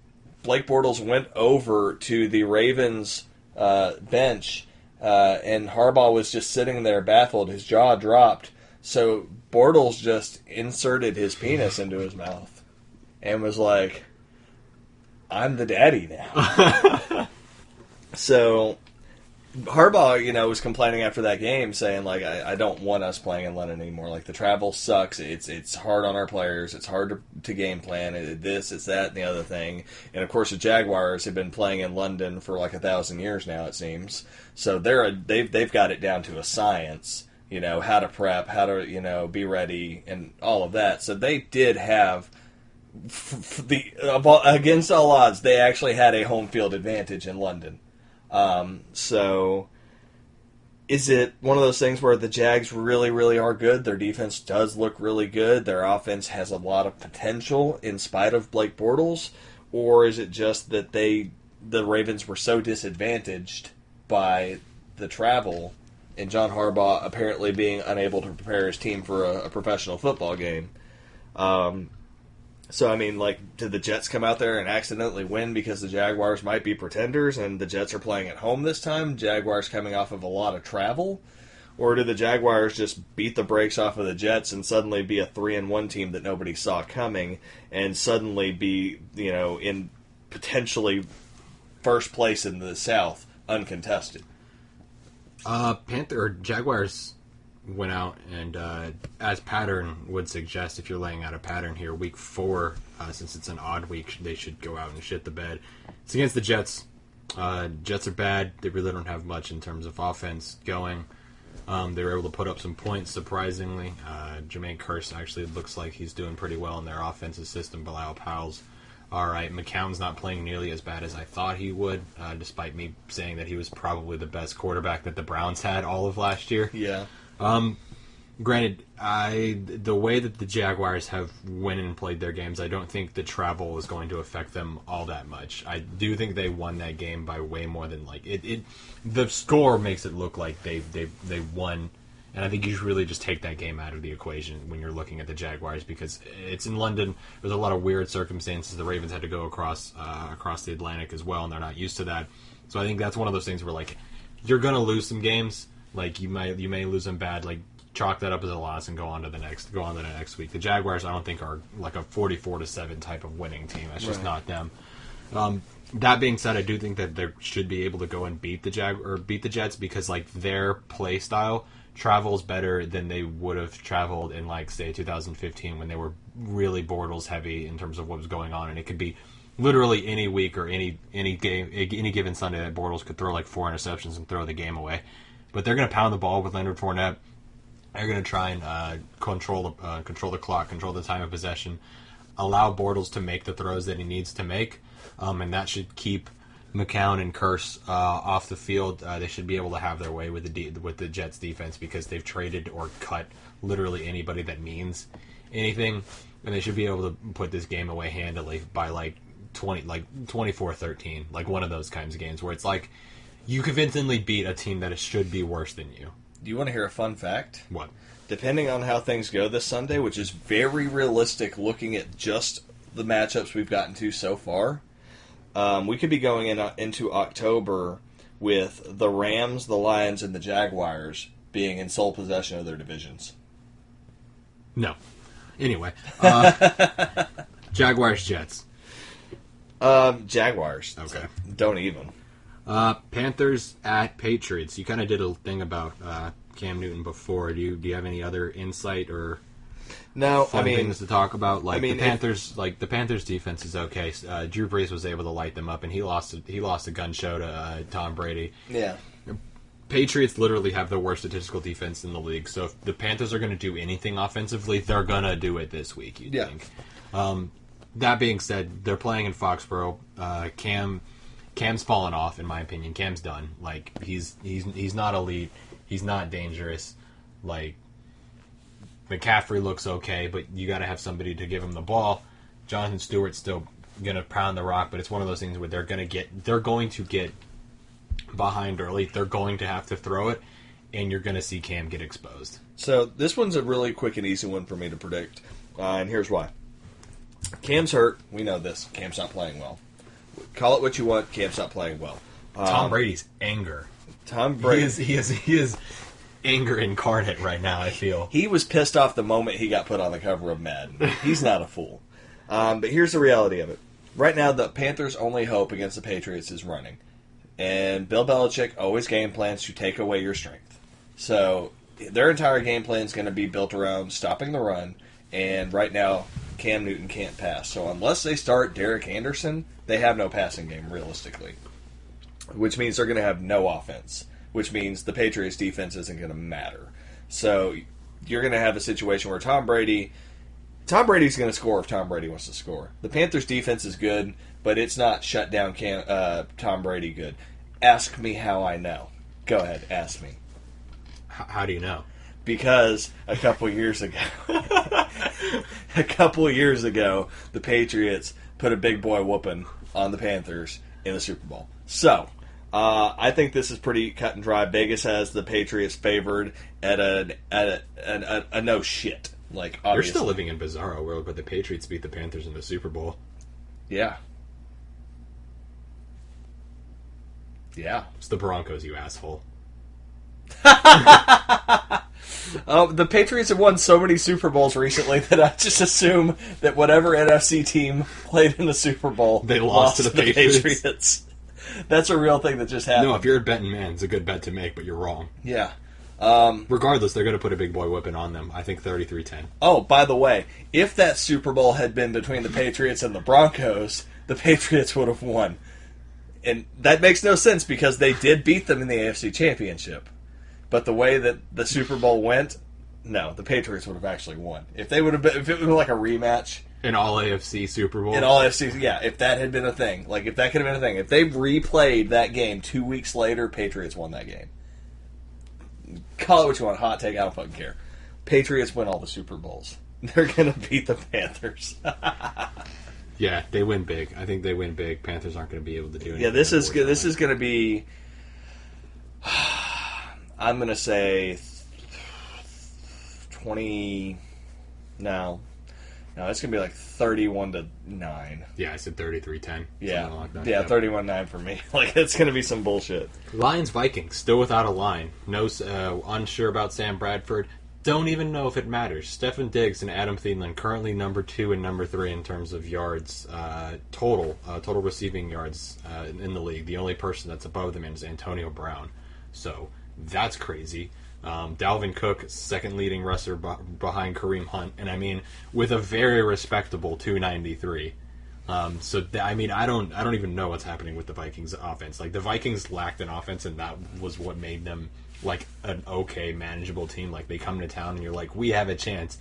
Blake Bortles went over to the Ravens bench, and Harbaugh was just sitting there baffled. His jaw dropped. So Bortles just inserted his penis into his mouth and was like, I'm the daddy now. So Harbaugh, was complaining after that game, saying, like, I don't want us playing in London anymore. Like, the travel sucks. It's hard on our players. It's hard to game plan. It's that, and the other thing. And, of course, the Jaguars have been playing in London for, like, 1,000 years now, it seems. So they've got it down to a science, how to prep, how to, be ready, and all of that. So they did have... against all odds, they actually had a home field advantage in London. So is it one of those things where the Jags really, really are good? Their defense does look really good. Their offense has a lot of potential in spite of Blake Bortles, or is it just that the Ravens were so disadvantaged by the travel and John Harbaugh apparently being unable to prepare his team for a professional football game? So, I mean, like, did the Jets come out there and accidentally win because the Jaguars might be pretenders and the Jets are playing at home this time? Jaguars coming off of a lot of travel? Or did the Jaguars just beat the brakes off of the Jets and suddenly be a 3-1 team that nobody saw coming and suddenly be, in potentially first place in the South, uncontested? Jaguars went out and, as pattern would suggest, if you're laying out a pattern here, week 4, since it's an odd week, they should go out and shit the bed. It's against the Jets. Jets are bad. They really don't have much in terms of offense going. They were able to put up some points, surprisingly. Jermaine Kearse actually looks like he's doing pretty well in their offensive system. Bilal Powell's all right. McCown's not playing nearly as bad as I thought he would, despite me saying that he was probably the best quarterback that the Browns had all of last year. Yeah. Granted, the way that the Jaguars have went and played their games, I don't think the travel is going to affect them all that much. I do think they won that game by way more than the score makes it look like they won, and I think you should really just take that game out of the equation when you're looking at the Jaguars because it's in London. There's a lot of weird circumstances. The Ravens had to go across the Atlantic as well, and they're not used to that. So I think that's one of those things where you're gonna lose some games. You may lose them bad. Chalk that up as a loss and go on to the next week. The Jaguars, I don't think, are like a 44-7 type of winning team. That's just not them. That being said, I do think that they should be able to go and beat the Jets because their play style travels better than they would have traveled in say 2015 when they were really Bortles heavy in terms of what was going on, and it could be literally any week or any game, any given Sunday that Bortles could throw 4 interceptions and throw the game away. But they're going to pound the ball with Leonard Fournette. They're going to try and control the clock, control the time of possession, allow Bortles to make the throws that he needs to make, and that should keep McCown and Kearse off the field. They should be able to have their way with the Jets defense because they've traded or cut literally anybody that means anything, and they should be able to put this game away handily by 24-13, one of those kinds of games where it's you convincingly beat a team that should be worse than you. Do you want to hear a fun fact? What? Depending on how things go this Sunday, which is very realistic looking at just the matchups we've gotten to so far, we could be going into October with the Rams, the Lions, and the Jaguars being in sole possession of their divisions. No. Anyway. Jaguars, Jets. Jaguars. Okay. So don't even. Panthers at Patriots. You kind of did a thing about Cam Newton before. Do you have any other insight or things to talk about? The Panthers defense is okay. Drew Brees was able to light them up, and he lost a gun show to Tom Brady. Yeah. Patriots literally have the worst statistical defense in the league. So if the Panthers are going to do anything offensively, they're going to do it this week. You'd think. That being said, they're playing in Foxborough. Cam's fallen off, in my opinion. Cam's done. He's not elite. He's not dangerous. McCaffrey looks okay, but you got to have somebody to give him the ball. Jonathan Stewart's still going to pound the rock, but it's one of those things where they're going to get behind early. They're going to have to throw it, and you're going to see Cam get exposed. So this one's a really quick and easy one for me to predict, and here's why. Cam's hurt. We know this. Cam's not playing well. Call it what you want. Cam's not playing well. Tom Brady's anger. Tom Brady. He is anger incarnate right now, I feel. He was pissed off the moment he got put on the cover of Madden. He's not a fool. But here's the reality of it. Right now, the Panthers' only hope against the Patriots is running. And Bill Belichick always game plans to take away your strength. So their entire game plan is going to be built around stopping the run. And right now, Cam Newton can't pass. So unless they start Derek Anderson, they have no passing game, realistically. Which means they're going to have no offense. Which means the Patriots' defense isn't going to matter. So you're going to have a situation where Tom Brady's going to score if Tom Brady wants to score. The Panthers' defense is good, but it's not shut down Tom Brady good. Ask me how I know. Go ahead, ask me. How do you know? Because a couple years ago, the Patriots put a big boy whooping on the Panthers in the Super Bowl. So, I think this is pretty cut and dry. Vegas has the Patriots favored at a no shit. Like, obviously. You're still living in bizarro world, but the Patriots beat the Panthers in the Super Bowl. Yeah. Yeah. It's the Broncos, you asshole. The Patriots have won so many Super Bowls recently that I just assume that whatever NFC team played in the Super Bowl, they lost to the Patriots. That's a real thing that just happened. No, if you're a betting man, it's a good bet to make, but you're wrong. Yeah. Regardless, they're going to put a big boy whipping on them. I think 33-10. Oh, by the way, if that Super Bowl had been between the Patriots and the Broncos, the Patriots would have won. And that makes no sense because they did beat them in the AFC Championship. But the way that the Super Bowl went, no, the Patriots would have actually won. If they would have been, if it was like a rematch, an all AFC Super Bowl, an all AFC, yeah. If that had been a thing, like if that could have been a thing, if they replayed that game 2 weeks later, Patriots won that game. Call it what you want, hot take, I don't fucking care. Patriots win all the Super Bowls. They're gonna beat the Panthers. Yeah, they win big. I think they win big. Panthers aren't going to be able to do anything. Yeah, this is going to be. I'm going to say 20. No, it's going to be like 31-9. Yeah, I said 33-10. Yeah, like that. Yeah, 31-9 for me. Like it's going to be some bullshit. Lions Vikings still without a line. No, unsure about Sam Bradford. Don't even know if it matters. Stefan Diggs and Adam Thielen currently number 2 and number 3 in terms of yards total receiving yards in the league. The only person that's above them is Antonio Brown. So that's crazy. Dalvin Cook, second leading rusher behind Kareem Hunt, and I mean with a very respectable 293. I don't even know what's happening with the Vikings offense. Like the Vikings lacked an offense, and that was what made them like an okay, manageable team. Like they come to town and you're like, we have a chance.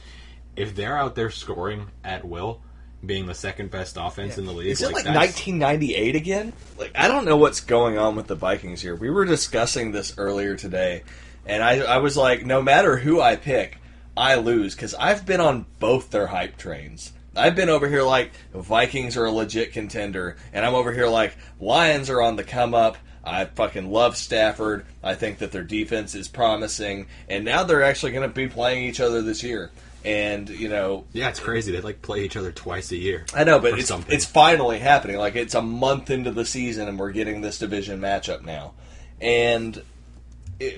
If they're out there scoring at will, being the second best offense in the league, is it like 1998 again? Like I don't know what's going on with the Vikings here. We were discussing this earlier today, and I was like, no matter who I pick, I lose because I've been on both their hype trains. I've been over here like Vikings are a legit contender, and I'm over here like Lions are on the come up. I fucking love Stafford. I think that their defense is promising. And now they're actually going to be playing each other this year. And, you know... Yeah, it's crazy. They, like, play each other twice a year. I know, but it's finally happening. Like, it's a month into the season, and we're getting this division matchup now. And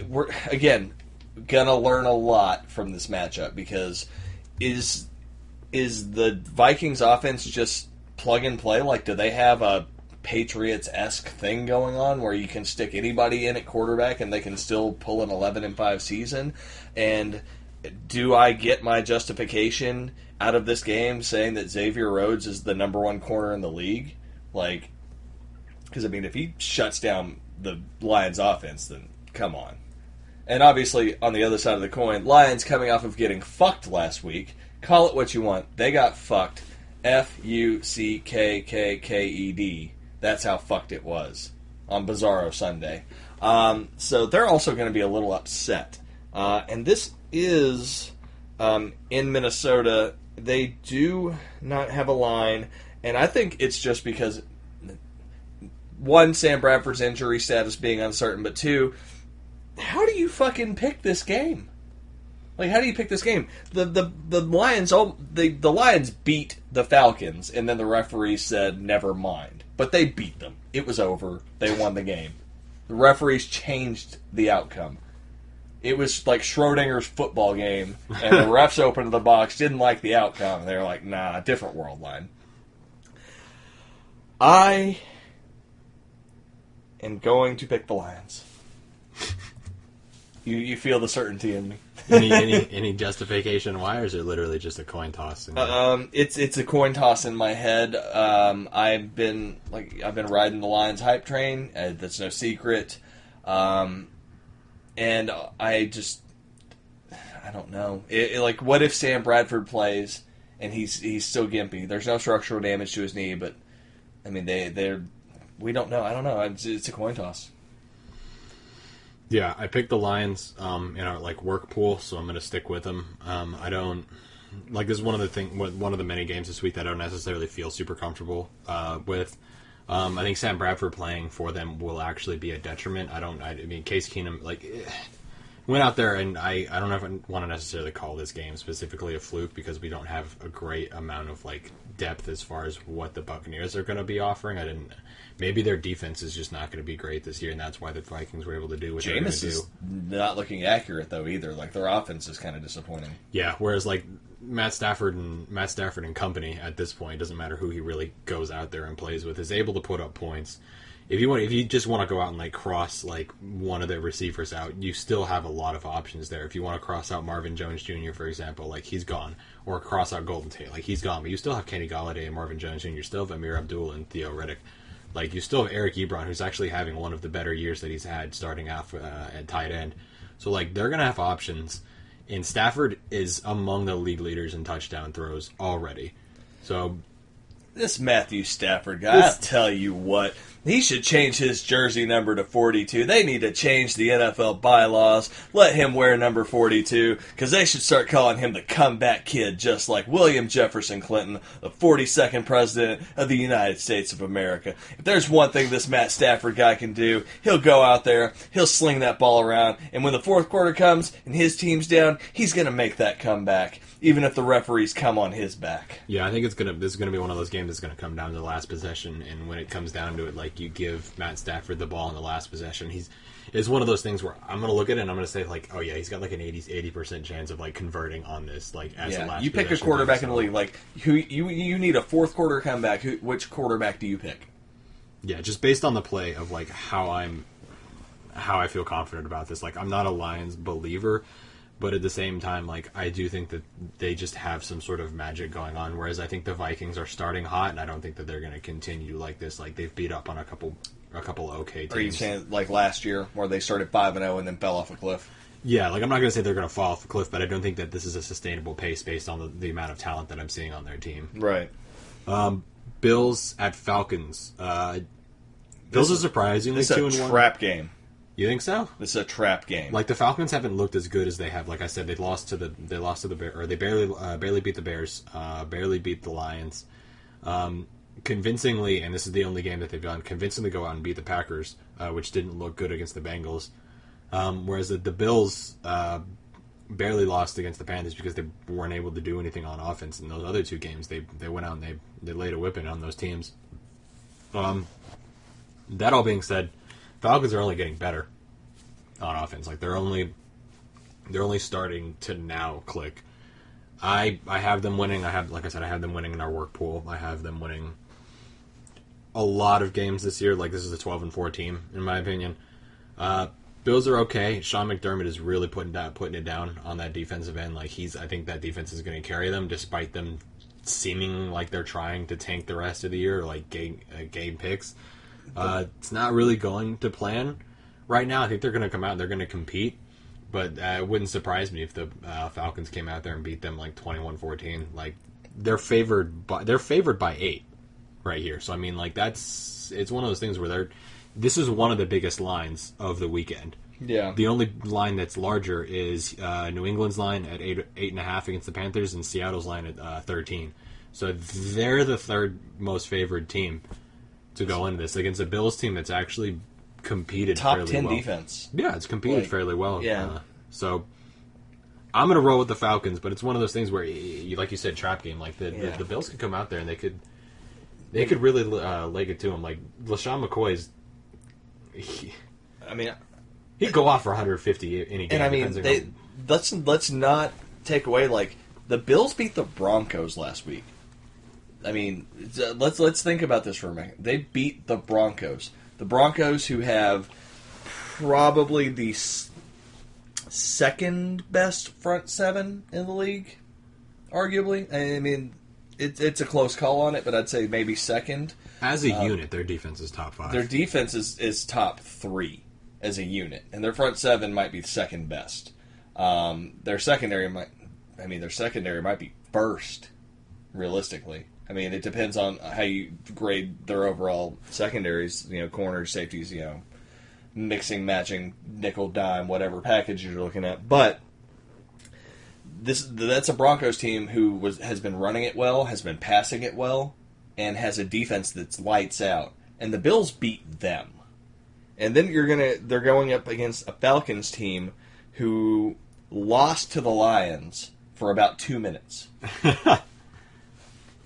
we're, again, going to learn a lot from this matchup because is the Vikings offense just plug and play? Like, do they have a Patriots-esque thing going on where you can stick anybody in at quarterback and they can still pull an 11-5 season? And do I get my justification out of this game saying that Xavier Rhodes is the number 1 corner in the league? Like, because, I mean, if he shuts down the Lions offense, then come on. And obviously, on the other side of the coin, Lions coming off of getting fucked last week. Call it what you want. They got fucked. Fuckked. That's how fucked it was on Bizarro Sunday. So they're also going to be a little upset. And this is in Minnesota. They do not have a line. And I think it's just because, one, Sam Bradford's injury status being uncertain. But two, how do you fucking pick this game? Like, how do you pick this game? The Lions, the Lions beat the Falcons, and then the referee said, never mind. But they beat them. It was over. They won the game. The referees changed the outcome. It was like Schrodinger's football game, and the refs opened the box, didn't like the outcome, and they were like, nah, different world line. I am going to pick the Lions. You feel the certainty in me. any justification why, or is it literally just a coin toss? It's a coin toss in my head. I've been riding the Lions hype train. That's no secret. And I don't know. Like, what if Sam Bradford plays and he's still gimpy? There's no structural damage to his knee, but I mean we don't know. I don't know. It's a coin toss. Yeah, I picked the Lions in our work pool, so I'm going to stick with them. I don't this is one of the many games this week that I don't necessarily feel super comfortable with. I think Sam Bradford playing for them will actually be a detriment. I mean, Case Keenum went out there, and I don't know if I want to necessarily call this game specifically a fluke because we don't have a great amount of depth as far as what the Buccaneers are going to be offering. Maybe their defense is just not going to be great this year, and that's why the Vikings were able to do what they're going to do. Jameis is not looking accurate though either. Their offense is kind of disappointing. Yeah, whereas Matt Stafford and company at this point, doesn't matter who he really goes out there and plays with, is able to put up points. If you just want to go out and cross one of their receivers out, you still have a lot of options there. If you want to cross out Marvin Jones Jr., for example, he's gone, or cross out Golden Tate, he's gone, but you still have Kenny Golladay and Marvin Jones Jr. You still have Amir Abdul and Theo Riddick. You still have Eric Ebron, who's actually having one of the better years that he's had starting off at tight end. So they're gonna have options, and Stafford is among the league leaders in touchdown throws already. So this Matthew Stafford guy, I'll tell you what. He should change his jersey number to 42. They need to change the NFL bylaws. Let him wear number 42, because they should start calling him the comeback kid, just like William Jefferson Clinton, the 42nd president of the United States of America. If there's one thing this Matt Stafford guy can do, he'll go out there, he'll sling that ball around, and when the fourth quarter comes and his team's down, he's going to make that comeback, even if the referees come on his back. Yeah, I think this is going to be one of those games that's going to come down to the last possession, and when it comes down to it, you give Matt Stafford the ball in the last possession, it's one of those things where I'm going to look at it and I'm going to say, oh yeah, he's got an 80% chance of converting on this, as a last you pick a quarterback in the league, who you need a fourth quarter comeback. Which quarterback do you pick? Yeah, just based on the play of how I feel confident about this. I'm not a Lions believer, but at the same time, I do think that they just have some sort of magic going on, whereas I think the Vikings are starting hot, and I don't think that they're going to continue like this. They've beat up on a couple okay teams. Are you saying last year, where they started 5-0 and then fell off a cliff? Yeah, I'm not going to say they're going to fall off a cliff, but I don't think that this is a sustainable pace based on the amount of talent that I'm seeing on their team. Right. Bills at Falcons. Bills are surprisingly 2-1. It's a trap game. You think so? This is a trap game. The Falcons haven't looked as good as they have. Like I said, they barely beat the Bears, barely beat the Lions. Convincingly, and this is the only game that they've done, convincingly go out and beat the Packers, which didn't look good against the Bengals. Whereas the Bills barely lost against the Panthers because they weren't able to do anything on offense in those other two games. They went out and they laid a whipping on those teams. That all being said, Falcons are only getting better on offense. They're only starting to now click. I have them winning. I have them winning in our work pool. I have them winning a lot of games this year. This is a 12-4 team in my opinion. Bills are okay. Sean McDermott is really putting it down on that defensive end. I think that defense is going to carry them, despite them seeming like they're trying to tank the rest of the year, gain picks. It's not really going to plan right now. I think they're going to come out and they're going to compete, but it wouldn't surprise me if the Falcons came out there and beat them 21-14. They're favored by 8 right here. So I mean, it's one of those things where this is one of the biggest lines of the weekend. Yeah. The only line that's larger is New England's line at 8.5 against the Panthers, and Seattle's line at 13. So they're the third most favored team to go into this against a Bills team that's actually competed top fairly 10 well. defense. Yeah, it's competed fairly well. Yeah. So I'm going to roll with the Falcons, but it's one of those things where, like you said, trap game. The Bills could come out there and they could really leg it to them. LaShawn McCoy's. He'd go off for 150 any game. And let's not take away the Bills beat the Broncos last week. I mean, let's think about this for a minute. They beat the Broncos. The Broncos, who have probably the second best front seven in the league, arguably. I mean, it's a close call on it, but I'd say maybe second. As a unit, their defense is top 5. Their defense is top 3 as a unit, and their front seven might be second best. Their secondary might be first, realistically. I mean, it depends on how you grade their overall secondaries, corners, safeties, mixing, matching, nickel, dime, whatever package you're looking at. But that's a Broncos team who has been running it well, has been passing it well, and has a defense that's lights out. And the Bills beat them. And then they're going up against a Falcons team who lost to the Lions for about 2 minutes.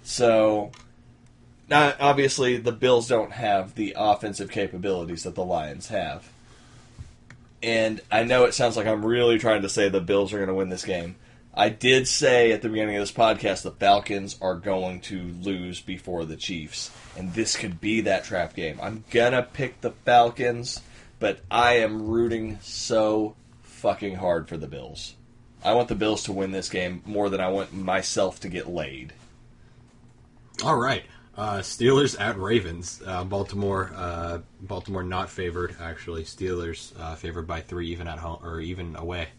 So, obviously, the Bills don't have the offensive capabilities that the Lions have. And I know it sounds like I'm really trying to say the Bills are going to win this game. I did say at the beginning of this podcast the Falcons are going to lose before the Chiefs. And this could be that trap game. I'm going to pick the Falcons, but I am rooting so fucking hard for the Bills. I want the Bills to win this game more than I want myself to get laid. All right. Steelers at Ravens. Baltimore not favored, actually. Steelers favored by 3 even at home or even away.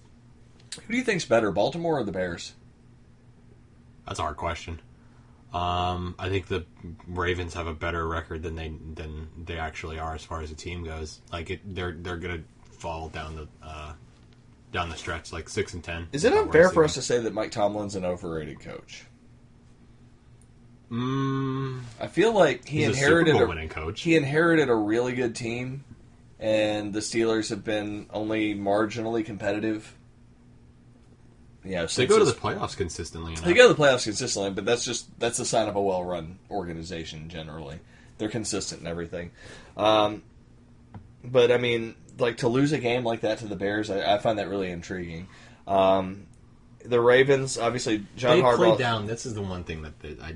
Who do you think's better, Baltimore or the Bears? That's a hard question. I think the Ravens have a better record than they actually are as far as the team goes. Like they're gonna fall down the stretch like 6-10. Is it unfair for us to say that Mike Tomlin's an overrated coach? I feel like he inherited a winning coach. He inherited a really good team, and the Steelers have been only marginally competitive. Yeah, they go to the playoffs consistently. They go to the playoffs consistently, but that's a sign of a well-run organization. Generally, they're consistent in everything. But I mean, like to lose a game like that to the Bears, I find that really intriguing. The Ravens, obviously, John Harbaugh. They played down. This is the one thing that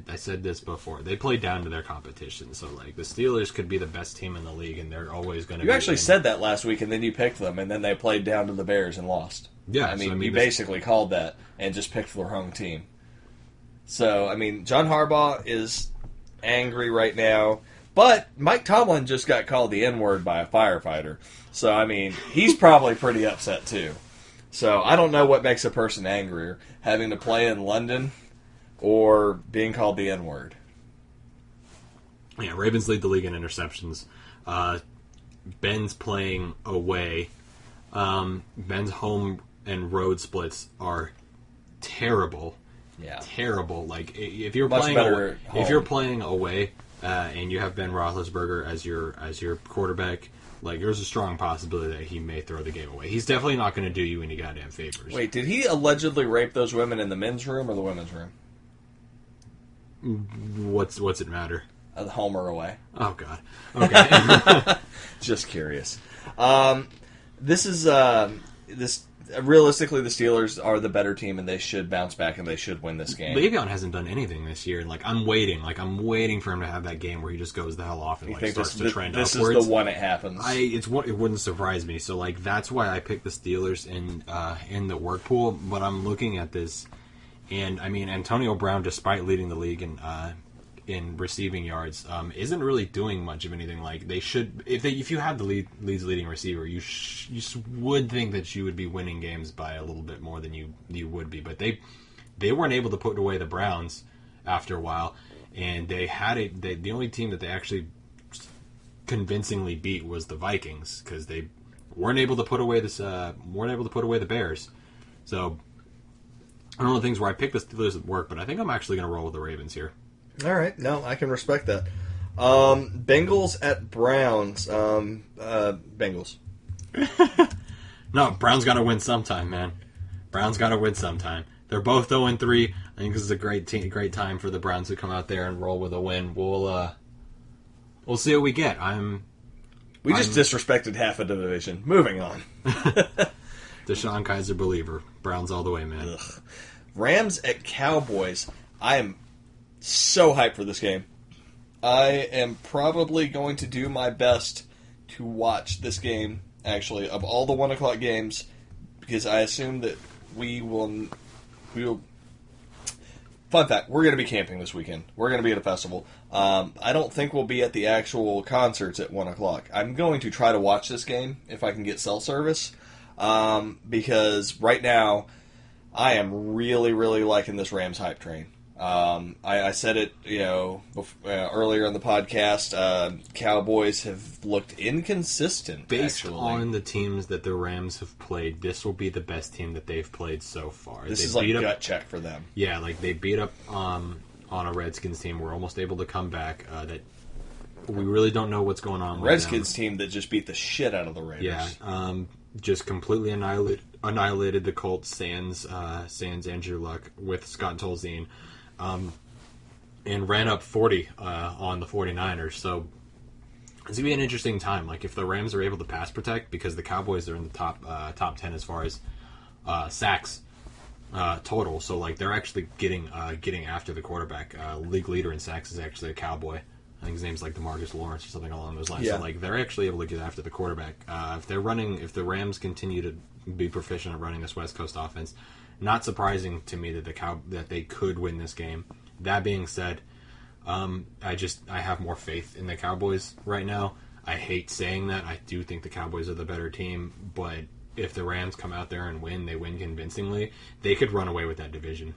I said this before. They played down to their competition. So, like, the Steelers could be the best team in the league, and they're always going to. You actually said that last week, and then you picked them, and then they played down to the Bears and lost. Yeah, I mean, you basically called that and just picked the wrong team. So, I mean, John Harbaugh is angry right now, but Mike Tomlin just got called the N-word by a firefighter. So, I mean, he's probably pretty upset too. So, I don't know what makes a person angrier, having to play in London or being called the N-word. Yeah, Ravens lead the league in interceptions. Ben's playing away. Ben's home and road splits are terrible. Yeah, terrible. Like if you're playing away, and you have Ben Roethlisberger as your quarterback, like there's a strong possibility that he may throw the game away. He's definitely not going to do you any goddamn favors. Wait, did he allegedly rape those women in the men's room or the women's room? What's it matter? Home or away? Oh God. Okay. Just curious. Realistically, the Steelers are the better team, and they should bounce back, and they should win this game. Le'Veon hasn't done anything this year, and I'm waiting for him to have that game where he just goes the hell off and starts to trend upwards. This is the one it happens. It wouldn't surprise me. So that's why I picked the Steelers in the work pool. But I'm looking at this, and I mean Antonio Brown, despite leading the league in receiving yards, isn't really doing much of anything. Like they should, if you had the league's leading receiver, you would think that you would be winning games by a little bit more than you would be. But they weren't able to put away the Browns after a while, and they had the only team that they actually convincingly beat was the Vikings because they weren't able to put away the Bears. So I don't know things where I picked the Steelers at work, but I think I'm actually going to roll with the Ravens here. All right, no, I can respect that. Bengals at Browns. Bengals. No, Browns got to win sometime, man. Browns got to win sometime. They're both 0-3. I think this is a great time for the Browns to come out there and roll with a win. We'll see what we get. We just disrespected half of the division. Moving on. Deshaun Kaiser believer. Browns all the way, man. Ugh. Rams at Cowboys. I am So hyped for this game. I am probably going to do my best to watch this game, actually, of all the 1 o'clock games, because I assume that we will... Fun fact, we're going to be camping this weekend. We're going to be at a festival. I don't think we'll be at the actual concerts at 1 o'clock. I'm going to try to watch this game if I can get cell service, because right now I am really, really liking this Rams hype train. I said it, earlier in the podcast. Cowboys have looked inconsistent. Based on the teams that the Rams have played, this will be the best team that they've played so far. This is like a gut check for them. Yeah, like they beat up on a Redskins team. We're almost able to come back. That we really don't know what's going on. Redskins team that just beat the shit out of the Raiders. Yeah, just completely annihilated the Colts. Sans Andrew Luck with Scott Tolzien. And ran up 40 on the 49ers. So it's going to be an interesting time. Like, if the Rams are able to pass protect, because the Cowboys are in the top 10 as far as sacks total. So, like, they're actually getting after the quarterback. League leader in sacks is actually a Cowboy. I think his name's like DeMarcus Lawrence or something along those lines. Yeah. So, like, they're actually able to get after the quarterback. If the Rams continue to be proficient at running this West Coast offense, not surprising to me that they could win this game. That being said, I have more faith in the Cowboys right now. I hate saying that. I do think the Cowboys are the better team, but if the Rams come out there and win, they win convincingly, they could run away with that division.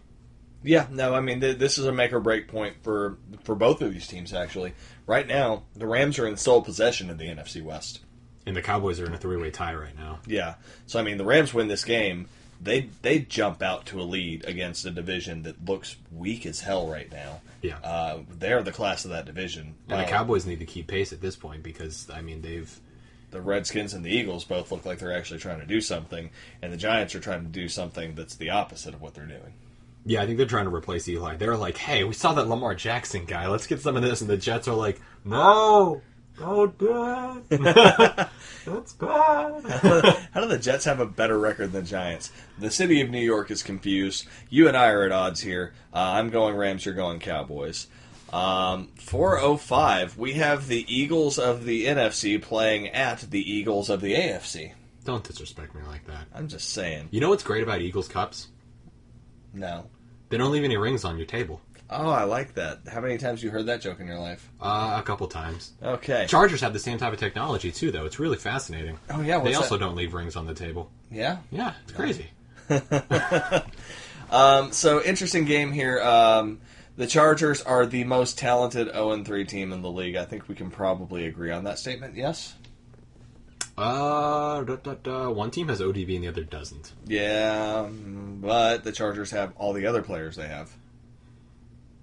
Yeah, no, I mean, this is a make or break point for both of these teams, actually. Right now, the Rams are in sole possession of the NFC West. And the Cowboys are in a 3-way tie right now. Yeah, so I mean, the Rams win this game, they jump out to a lead against a division that looks weak as hell right now. Yeah. They're the class of that division. And the Cowboys need to keep pace at this point because, I mean, the Redskins and the Eagles both look like they're actually trying to do something, and the Giants are trying to do something that's the opposite of what they're doing. Yeah, I think they're trying to replace Eli. They're like, hey, we saw that Lamar Jackson guy. Let's get some of this. And the Jets are like, no. Don't do it. That's bad. How do the Jets have a better record than the Giants? The city of New York is confused. You and I are at odds here. I'm going Rams, you're going Cowboys. 4:05, we have the Eagles of the NFC playing at the Eagles of the AFC. Don't disrespect me like that. I'm just saying. You know what's great about Eagles Cups? No. They don't leave any rings on your table. Oh, I like that. How many times have you heard that joke in your life? A couple times. Okay. Chargers have the same type of technology, too, though. It's really fascinating. Oh, yeah? They also don't leave rings on the table. Yeah? Yeah, it's crazy. So, interesting game here. The Chargers are the most talented 0-3 team in the league. I think we can probably agree on that statement, yes? One team has ODB and the other doesn't. Yeah, but the Chargers have all the other players they have.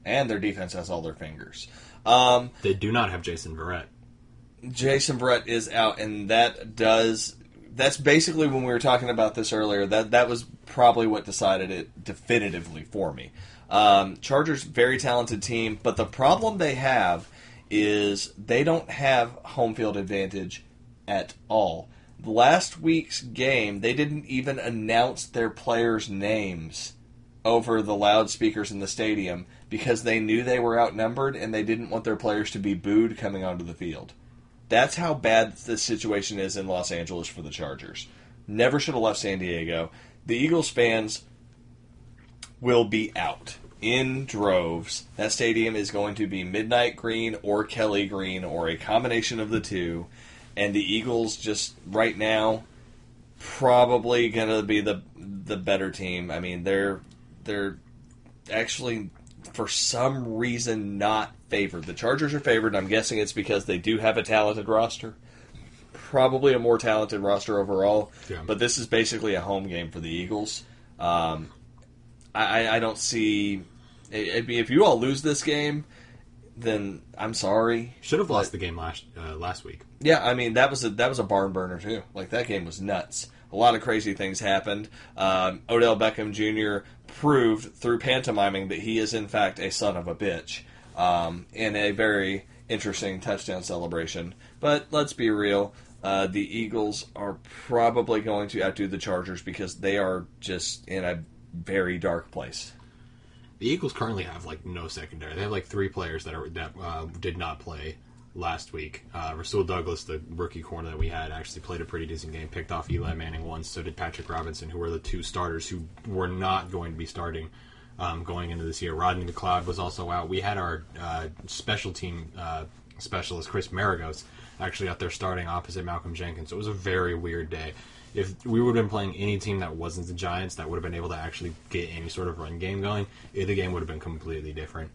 And their defense has all their fingers. They do not have Jason Verrett. Jason Verrett is out, and that's basically when we were talking about this earlier, that was probably what decided it definitively for me. Chargers, very talented team, but the problem they have is they don't have home field advantage at all. Last week's game, they didn't even announce their players' names over the loudspeakers in the stadium because they knew they were outnumbered and they didn't want their players to be booed coming onto the field. That's how bad the situation is in Los Angeles for the Chargers. Never should have left San Diego. The Eagles fans will be out in droves. That stadium is going to be midnight green or Kelly green or a combination of the two. And the Eagles just right now probably going to be the better team. I mean, they're actually for some reason not favored. The Chargers are favored. I'm guessing it's because they do have a talented roster. Probably a more talented roster overall. Yeah. But this is basically a home game for the Eagles. I don't see... If you all lose this game, then I'm sorry. Should have lost the game last week. Yeah, I mean, that was a barn burner, too. Like, that game was nuts. A lot of crazy things happened. Odell Beckham Jr. proved through pantomiming that he is, in fact, a son of a bitch in a very interesting touchdown celebration. But let's be real. The Eagles are probably going to outdo the Chargers because they are just in a very dark place. The Eagles currently have like no secondary. They have like 3 players that did not play last week. Rasul Douglas, the rookie corner that we had, actually played a pretty decent game. Picked off Eli Manning once. So did Patrick Robinson, who were the 2 starters who were not going to be starting going into this year. Rodney McLeod was also out. We had our special team specialist, Chris Maragos, actually out there starting opposite Malcolm Jenkins. So it was a very weird day. If we would have been playing any team that wasn't the Giants that would have been able to actually get any sort of run game going, the game would have been completely different.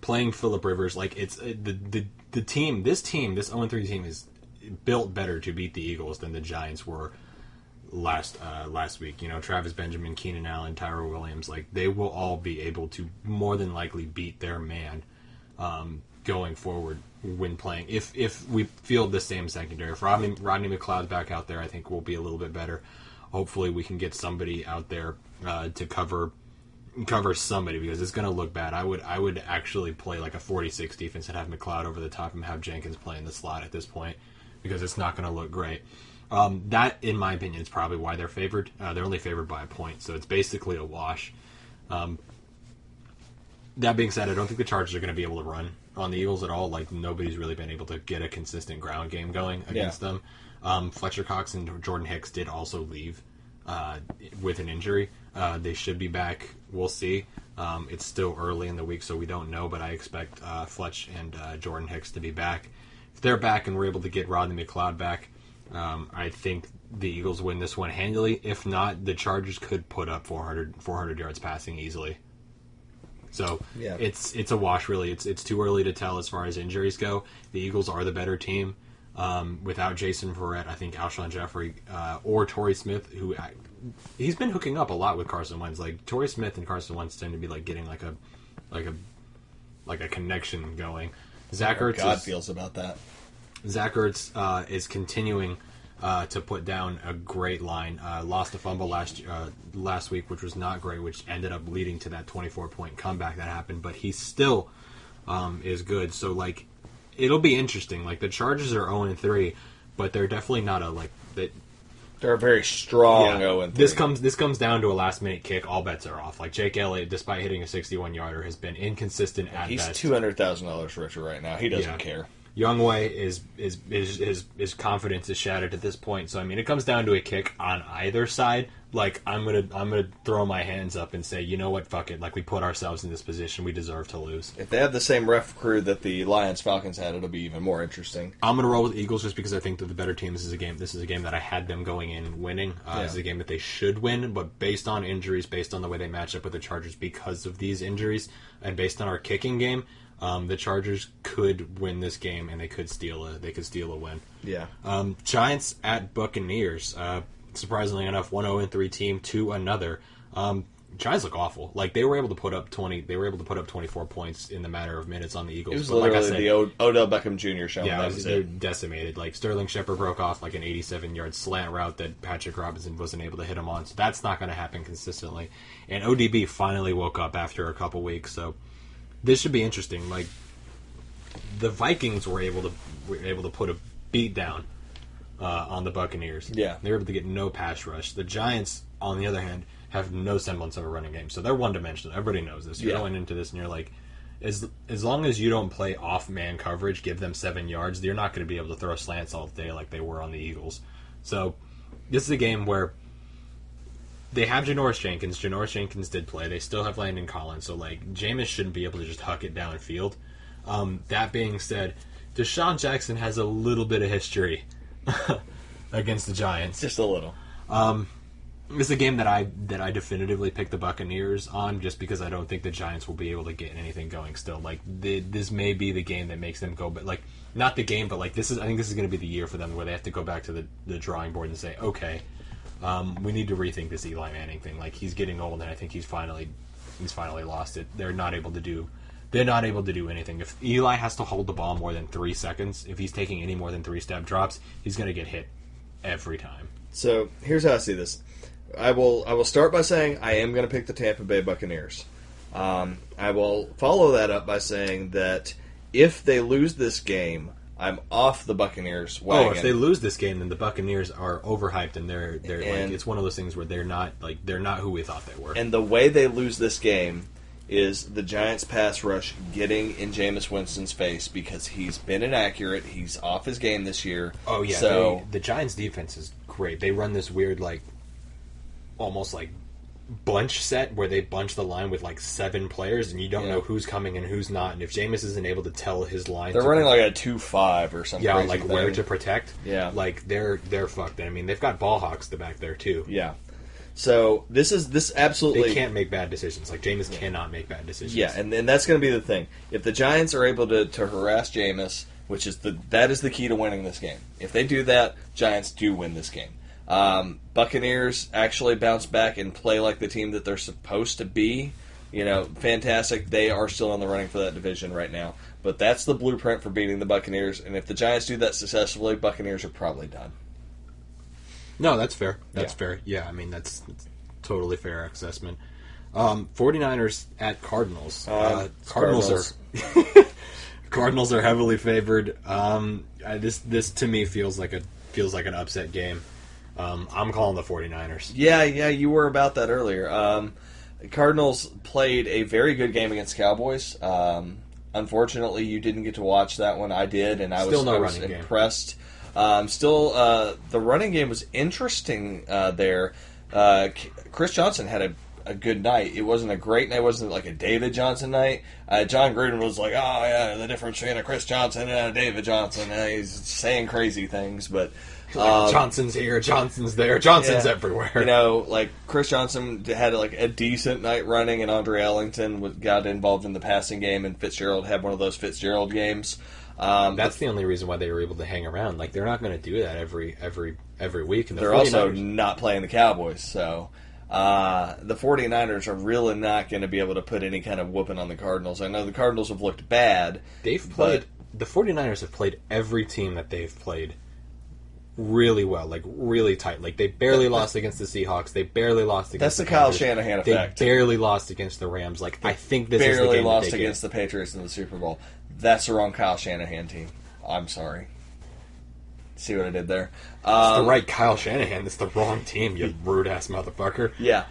Playing Phillip Rivers, like it's the team, this 0-3 team is built better to beat the Eagles than the Giants were last week. You know, Travis Benjamin, Keenan Allen, Tyrell Williams, like they will all be able to more than likely beat their man going forward when playing. If we field the same secondary, if Rodney McLeod's back out there, I think we'll be a little bit better. Hopefully we can get somebody out there to cover somebody, because it's going to look bad. I would actually play like a 46 defense and have McLeod over the top and have Jenkins play in the slot at this point, because it's not going to look great. That, in my opinion, is probably why they're favored. They're only favored by a point, so it's basically a wash. That being said, I don't think the Chargers are going to be able to run on the Eagles at all. Like, nobody's really been able to get a consistent ground game going against them. Fletcher Cox and Jordan Hicks did also leave with an injury. They should be back. We'll see. It's still early in the week, so we don't know, but I expect Fletch and Jordan Hicks to be back. If they're back and we're able to get Rodney McLeod back, I think the Eagles win this one handily. If not, the Chargers could put up 400 yards passing easily. So it's a wash, really. It's too early to tell as far as injuries go. The Eagles are the better team. Without Jason Verrett, I think Alshon Jeffrey or Torrey Smith, who he's been hooking up a lot with Carson Wentz. Like Torrey Smith and Carson Wentz tend to be like getting like a connection going. Zach Ertz, God feels about that. Zach Ertz is continuing to put down a great line. Lost a fumble last week, which was not great, which ended up leading to that 24-point comeback that happened. But he still is good. So like, it'll be interesting. Like the Chargers are 0-3, but they're definitely not They're a very strong 0-3. This comes down to a last minute kick. All bets are off. Like Jake Elliott, despite hitting a 61-yarder, has been inconsistent at He's best. $200,000 richer right now. He doesn't care. Youngway his confidence is shattered at this point. So I mean, it comes down to a kick on either side. Like I'm gonna throw my hands up and say, you know what, fuck it. Like we put ourselves in this position, we deserve to lose. If they have the same ref crew that the Lions Falcons had, it'll be even more interesting. I'm gonna roll with the Eagles just because I think that the better team. This is a game that I had them going in and winning. This is a game that they should win, but based on injuries, based on the way they match up with the Chargers because of these injuries, and based on our kicking game. The Chargers could win this game, and they could steal a win. Yeah. Giants at Buccaneers. Surprisingly enough, 1-0-3 team to another. Giants look awful. Like they were able to put up 20. They were able to put up 24 points in the matter of minutes on the Eagles. It was literally the Odell Beckham Jr. show. Yeah, they're decimated. Like Sterling Shepard broke off like an 87-yard slant route that Patrick Robinson wasn't able to hit him on. So that's not going to happen consistently. And ODB finally woke up after a couple weeks. So. This should be interesting. Like the Vikings were able to put a beat down on the Buccaneers. Yeah, they were able to get no pass rush. The Giants, on the other hand, have no semblance of a running game, so they're one dimensional. Everybody knows this. You're going into this and you're like, as long as you don't play off man coverage, give them 7 yards, you're not going to be able to throw slants all day like they were on the Eagles. So this is a game where. They have Janoris Jenkins. Janoris Jenkins did play. They still have Landon Collins. So, like, Jameis shouldn't be able to just huck it downfield. That being said, Deshaun Jackson has a little bit of history against the Giants. Just a little. It's a game that I definitively picked the Buccaneers on just because I don't think the Giants will be able to get anything going still. Like, this may be the game that makes them go, but, like, not the game, but, like, I think this is going to be the year for them where they have to go back to the drawing board and say, okay, we need to rethink this Eli Manning thing. Like he's getting old, and I think he's finally lost it. They're not able to do anything. If Eli has to hold the ball more than 3 seconds, if he's taking any more than 3 step drops, he's going to get hit every time. So here's how I see this. I will start by saying I am going to pick the Tampa Bay Buccaneers. I will follow that up by saying that if they lose this game, I'm off the Buccaneers Oh, wagon. if they lose this game, then the Buccaneers are overhyped, and they're like, it's one of those things where they're not who we thought they were. And the way they lose this game is the Giants' pass rush getting in Jameis Winston's face because he's been inaccurate. He's off his game this year. Oh yeah, so the Giants' defense is great. They run this weird almost like bunch set where they bunch the line with 7 players, and you don't know who's coming and who's not. And if Jameis isn't able to tell his line, they're running like a 2-5 or something. Yeah, where to protect. Yeah, they're fucked. I mean, they've got ball hawks back there too. Yeah. So this absolutely they can't make bad decisions. Jameis cannot make bad decisions. Yeah, and that's going to be the thing. If the Giants are able to harass Jameis, which is that is the key to winning this game. If they do that, Giants do win this game. Buccaneers actually bounce back and play like the team that they're supposed to be. Fantastic. They are still in the running for that division right now. But that's the blueprint for beating the Buccaneers. And if the Giants do that successfully, Buccaneers are probably done. No, that's fair. That's fair. Yeah, I mean, that's totally fair assessment. 49ers at Cardinals. Cardinals are Cardinals are heavily favored. This to me feels like an upset game. I'm calling the 49ers. Yeah, you were about that earlier. Cardinals played a very good game against Cowboys. Unfortunately, you didn't get to watch that one. I did, and I was impressed. The running game was interesting there. Chris Johnson had a good night. It wasn't a great night. It wasn't like a David Johnson night. John Gruden was like, oh, yeah, the difference between a Chris Johnson and a David Johnson. He's saying crazy things, but... Johnson's here, Johnson's there, Johnson's everywhere. Chris Johnson had a decent night running, and Andre Ellington got involved in the passing game, and Fitzgerald had one of those Fitzgerald games. That's the only reason why they were able to hang around. They're not going to do that every week. And they're also not playing the Cowboys, so the 49ers are really not going to be able to put any kind of whooping on the Cardinals. I know the Cardinals have looked bad. The 49ers have played every team that they've played really well, really tight. They barely lost against the Seahawks. They barely lost against the Kyle Shanahan effect. They barely lost against the Rams. I think this is the game barely lost against the Patriots in the Super Bowl. That's the wrong Kyle Shanahan team. I'm sorry. See what I did there? It's the right Kyle Shanahan. It's the wrong team, you rude-ass motherfucker. Yeah.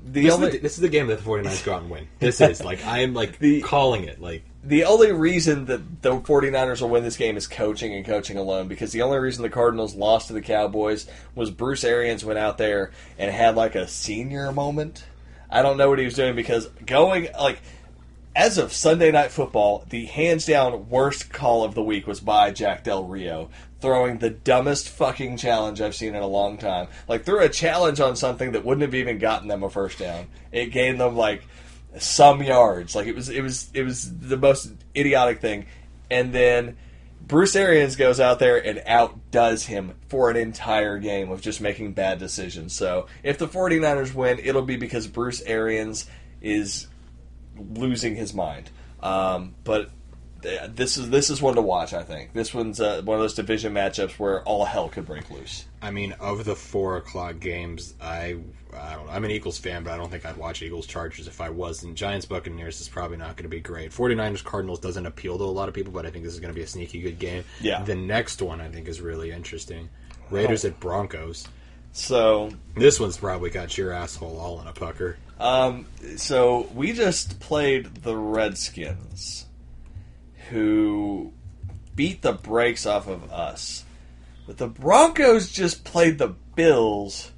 This is the game that the 49ers go out and win. This is. I am, calling it. The only reason that the 49ers will win this game is coaching and coaching alone, because the only reason the Cardinals lost to the Cowboys was Bruce Arians went out there and had a senior moment. I don't know what he was doing, because as of Sunday Night Football, the hands-down worst call of the week was by Jack Del Rio, throwing the dumbest fucking challenge I've seen in a long time. Threw a challenge on something that wouldn't have even gotten them a first down. It gained them, some yards. It was the most idiotic thing. And then Bruce Arians goes out there and outdoes him for an entire game of just making bad decisions. So if the 49ers win, it'll be because Bruce Arians is losing his mind. But this is one to watch, I think. This one's one of those division matchups where all hell could break loose. I mean, of the 4 o'clock games, I don't know. I'm an Eagles fan, but I don't think I'd watch Eagles-Chargers if I wasn't. Giants-Buccaneers is probably not going to be great. 49ers-Cardinals doesn't appeal to a lot of people, but I think this is going to be a sneaky good game. Yeah. The next one, I think, is really interesting. Raiders at Broncos. So this one's probably got your asshole all in a pucker. So we just played the Redskins, who beat the brakes off of us. But the Broncos just played the Bills,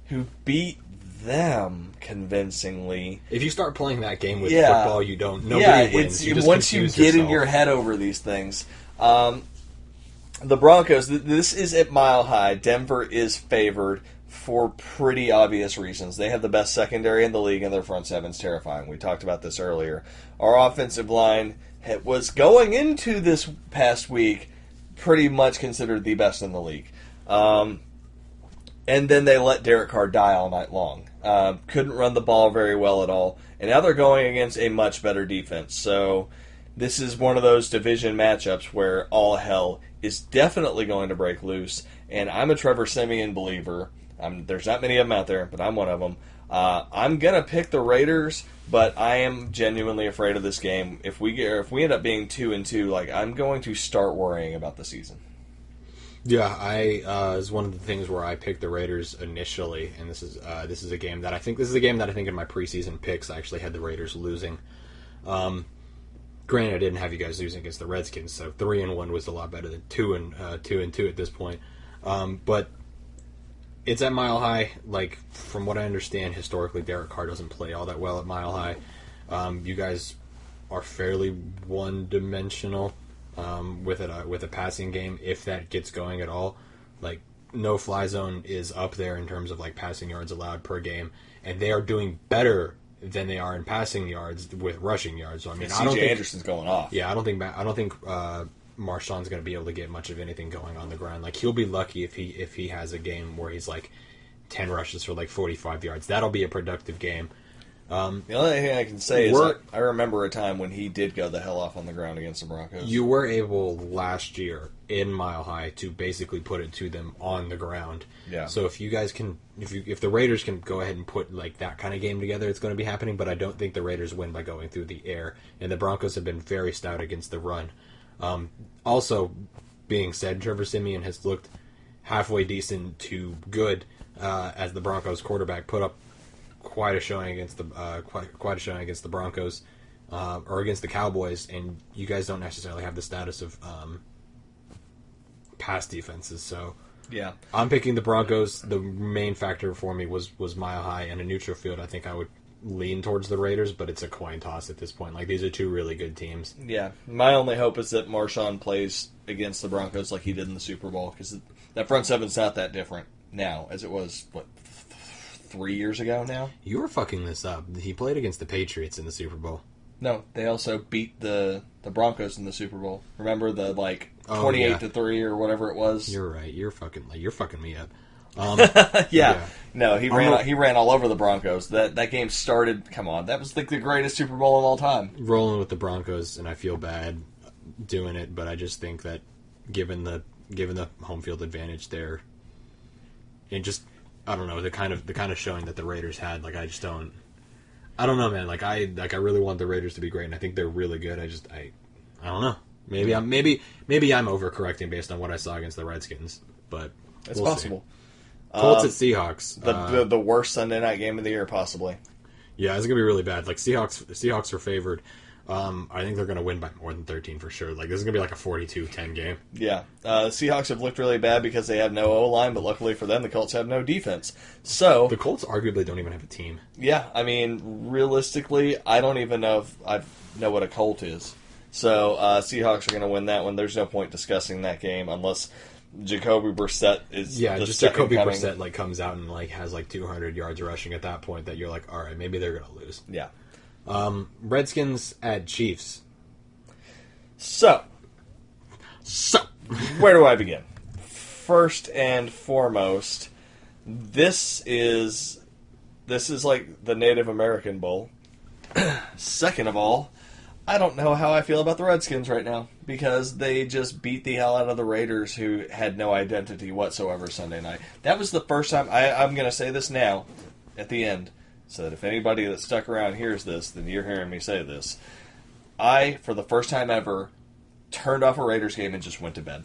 who beat them convincing. If you start playing that game with football, you don't. Nobody wins. Once you get in your head over these things. The Broncos, this is at Mile High. Denver is favored for pretty obvious reasons. They have the best secondary in the league, and their front seven's terrifying. We talked about this earlier. Our offensive line was going into this past week pretty much considered the best in the league. And then they let Derek Carr die all night long. Couldn't run the ball very well at all. And now they're going against a much better defense. So this is one of those division matchups where all hell is definitely going to break loose. And I'm a Trevor Siemian believer. There's not many of them out there, but I'm one of them. I'm gonna pick the Raiders, but I am genuinely afraid of this game. If we end up being 2-2, like I'm going to start worrying about the season. Yeah, is one of the things where I picked the Raiders initially, and this is a game that I think in my preseason picks I actually had the Raiders losing. Granted, I didn't have you guys losing against the Redskins, so 3-1 was a lot better than 2-2 at this point. But it's at Mile High. Like, from what I understand, historically, Derek Carr doesn't play all that well at Mile High. You guys are fairly one-dimensional with a passing game, if that gets going at all. Like, no fly zone is up there in terms of like passing yards allowed per game, and they are doing better than they are in passing yards with rushing yards. So I mean, I don't think Anderson's going off. Yeah, I don't think Marshawn's going to be able to get much of anything going on the ground. Like, he'll be lucky if he has a game where he's like 10 rushes for like 45 yards. That'll be a productive game. The only thing I can say is I remember a time when he did go the hell off on the ground against the Broncos. You were able last year in Mile High to basically put it to them on the ground. Yeah. So if you guys can, if the Raiders can go ahead and put like that kind of game together, it's going to be happening. But I don't think the Raiders win by going through the air, and the Broncos have been very stout against the run. Also, being said, Trevor Siemian has looked halfway decent to good as the Broncos quarterback put up quite a showing against the Broncos or against the Cowboys, and you guys don't necessarily have the status of pass defenses. So yeah, I'm picking the Broncos. The main factor for me was Mile High and a neutral field. I think I would lean towards the Raiders, but it's a coin toss at this point. Like, these are two really good teams. Yeah, my only hope is that Marshawn plays against the Broncos like he did in the Super Bowl, because that front seven's not that different now as it was 3 years ago now. You were fucking this up. He played against the Patriots in the Super Bowl. No, they also beat the Broncos in the Super Bowl. Remember the 28-3 or whatever it was. You're right. You're fucking me up. Yeah. No, he ran all over the Broncos. That game started. Come on, that was like the greatest Super Bowl of all time. Rolling with the Broncos, and I feel bad doing it, but I just think that given the home field advantage there, and just I don't know the kind of showing that the Raiders had. Like, I don't know, man. Like I really want the Raiders to be great, and I think they're really good. I don't know. Maybe I'm overcorrecting based on what I saw against the Redskins, but it's possible. Colts at Seahawks. The worst Sunday night game of the year, possibly. Yeah, it's gonna be really bad. Like, Seahawks are favored. I think they're gonna win by more than 13 for sure. Like, this is gonna be like a 42-10 game. Yeah, Seahawks have looked really bad because they have no O-line, but luckily for them, the Colts have no defense. So the Colts arguably don't even have a team. Yeah, I mean, realistically, I don't even know if I know what a Colt is. So Seahawks are gonna win that one. There's no point discussing that game unless Jacoby Brissett is Jacoby Brissett comes out and has 200 yards rushing at that point that you're like, all right, maybe they're gonna lose. Yeah. Redskins at Chiefs. So where do I begin? First and foremost, this is like the Native American Bowl. Second of all, I don't know how I feel about the Redskins right now, because they just beat the hell out of the Raiders, who had no identity whatsoever Sunday night. That was the first time, I'm going to say this now, at the end, so that if anybody that stuck around hears this, then you're hearing me say this. I, for the first time ever, turned off a Raiders game and just went to bed.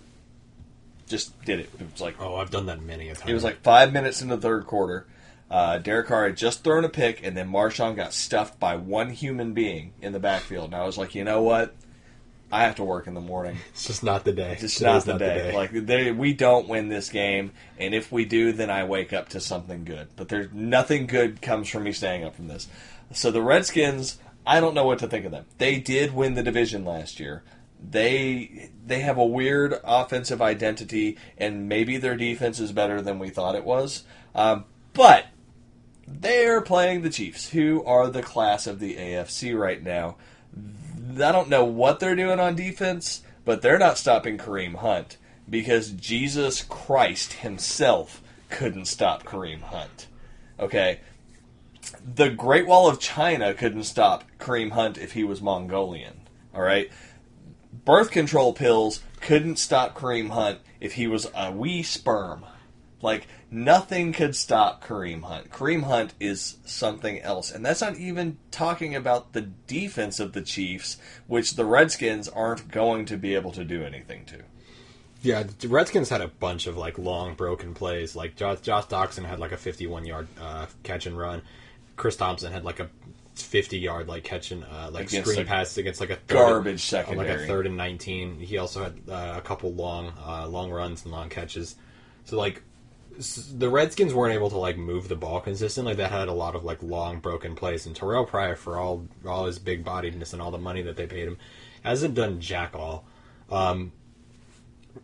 Just did it. It was like... Oh, I've done that many a time. It was like 5 minutes into the third quarter. Derek Carr had just thrown a pick, and then Marshawn got stuffed by one human being in the backfield. And I was like, you know what? I have to work in the morning. It's just not the day. It's just not the day. Like, we don't win this game, and if we do, then I wake up to something good. But there's nothing good comes from me staying up from this. So the Redskins, I don't know what to think of them. They did win the division last year. They have a weird offensive identity, and maybe their defense is better than we thought it was. But they're playing the Chiefs, who are the class of the AFC right now. I don't know what they're doing on defense, but they're not stopping Kareem Hunt, because Jesus Christ himself couldn't stop Kareem Hunt. Okay? The Great Wall of China couldn't stop Kareem Hunt if he was Mongolian. All right? Birth control pills couldn't stop Kareem Hunt if he was a wee sperm. Like, nothing could stop Kareem Hunt. Kareem Hunt is something else. And that's not even talking about the defense of the Chiefs, which the Redskins aren't going to be able to do anything to. Yeah, the Redskins had a bunch of, like, long broken plays. Like, Josh Doxson had, like, a 51-yard catch and run. Chris Thompson had, like, a 50-yard, like, catch and, like, screen pass against, like, a garbage secondary. Like a 3rd and 19. He also had a couple long runs and long catches. So, like, the Redskins weren't able to, like, move the ball consistently. They had a lot of, like, long broken plays. And Terrell Pryor, for all his big bodiedness and all the money that they paid him, hasn't done jack all.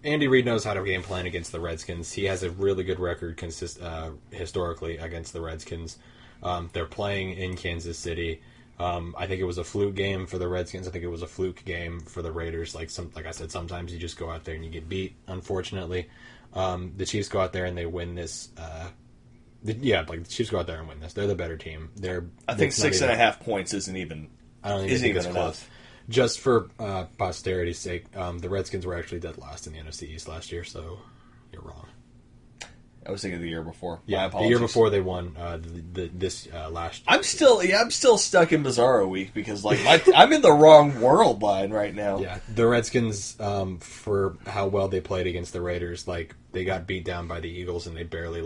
Andy Reid knows how to game plan against the Redskins. He has a really good record historically against the Redskins. They're playing in Kansas City. I think it was a fluke game for the Redskins. I think it was a fluke game for the Raiders. Like I said, sometimes you just go out there and you get beat, unfortunately. The Chiefs go out there and they win this. The Chiefs go out there and win this. They're the better team. I think 6.5 points isn't even. I don't think it's close. Just for posterity's sake, the Redskins were actually dead last in the NFC East last year, so you're wrong. I was thinking the year before. Yeah, the year before they won this last year. I'm still stuck in Bizarro Week because I'm in the wrong world line right now. Yeah, the Redskins, for how well they played against the Raiders, like they got beat down by the Eagles and they barely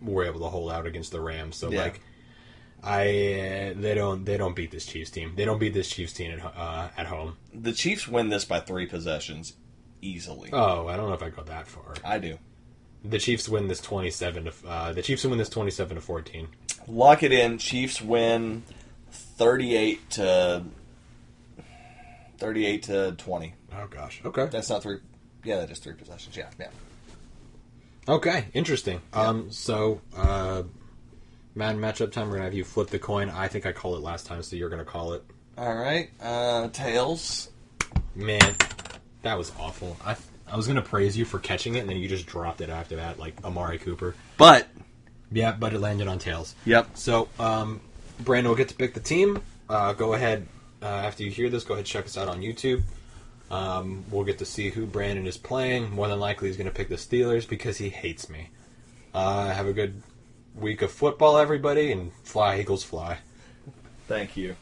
were able to hold out against the Rams. So they don't beat this Chiefs team. They don't beat this Chiefs team at home. The Chiefs win this by 3 possessions easily. Oh, I don't know if I go that far. I do. The Chiefs win this 27 to 14. Lock it in. Chiefs win 38 to 20. Oh gosh. Okay. That's not 3. Yeah, that is 3 possessions. Yeah. Okay, interesting. Yeah. Madden matchup time. We're gonna have you flip the coin. I think I called it last time, so you're gonna call it. All right. Tails. Man, that was awful. I was going to praise you for catching it, and then you just dropped it after that, like Amari Cooper. But it landed on tails. Yep. So, Brandon will get to pick the team. Go ahead, after you hear this, go ahead and check us out on YouTube. We'll get to see who Brandon is playing. More than likely, he's going to pick the Steelers because he hates me. Have a good week of football, everybody, and fly, Eagles, fly. Thank you.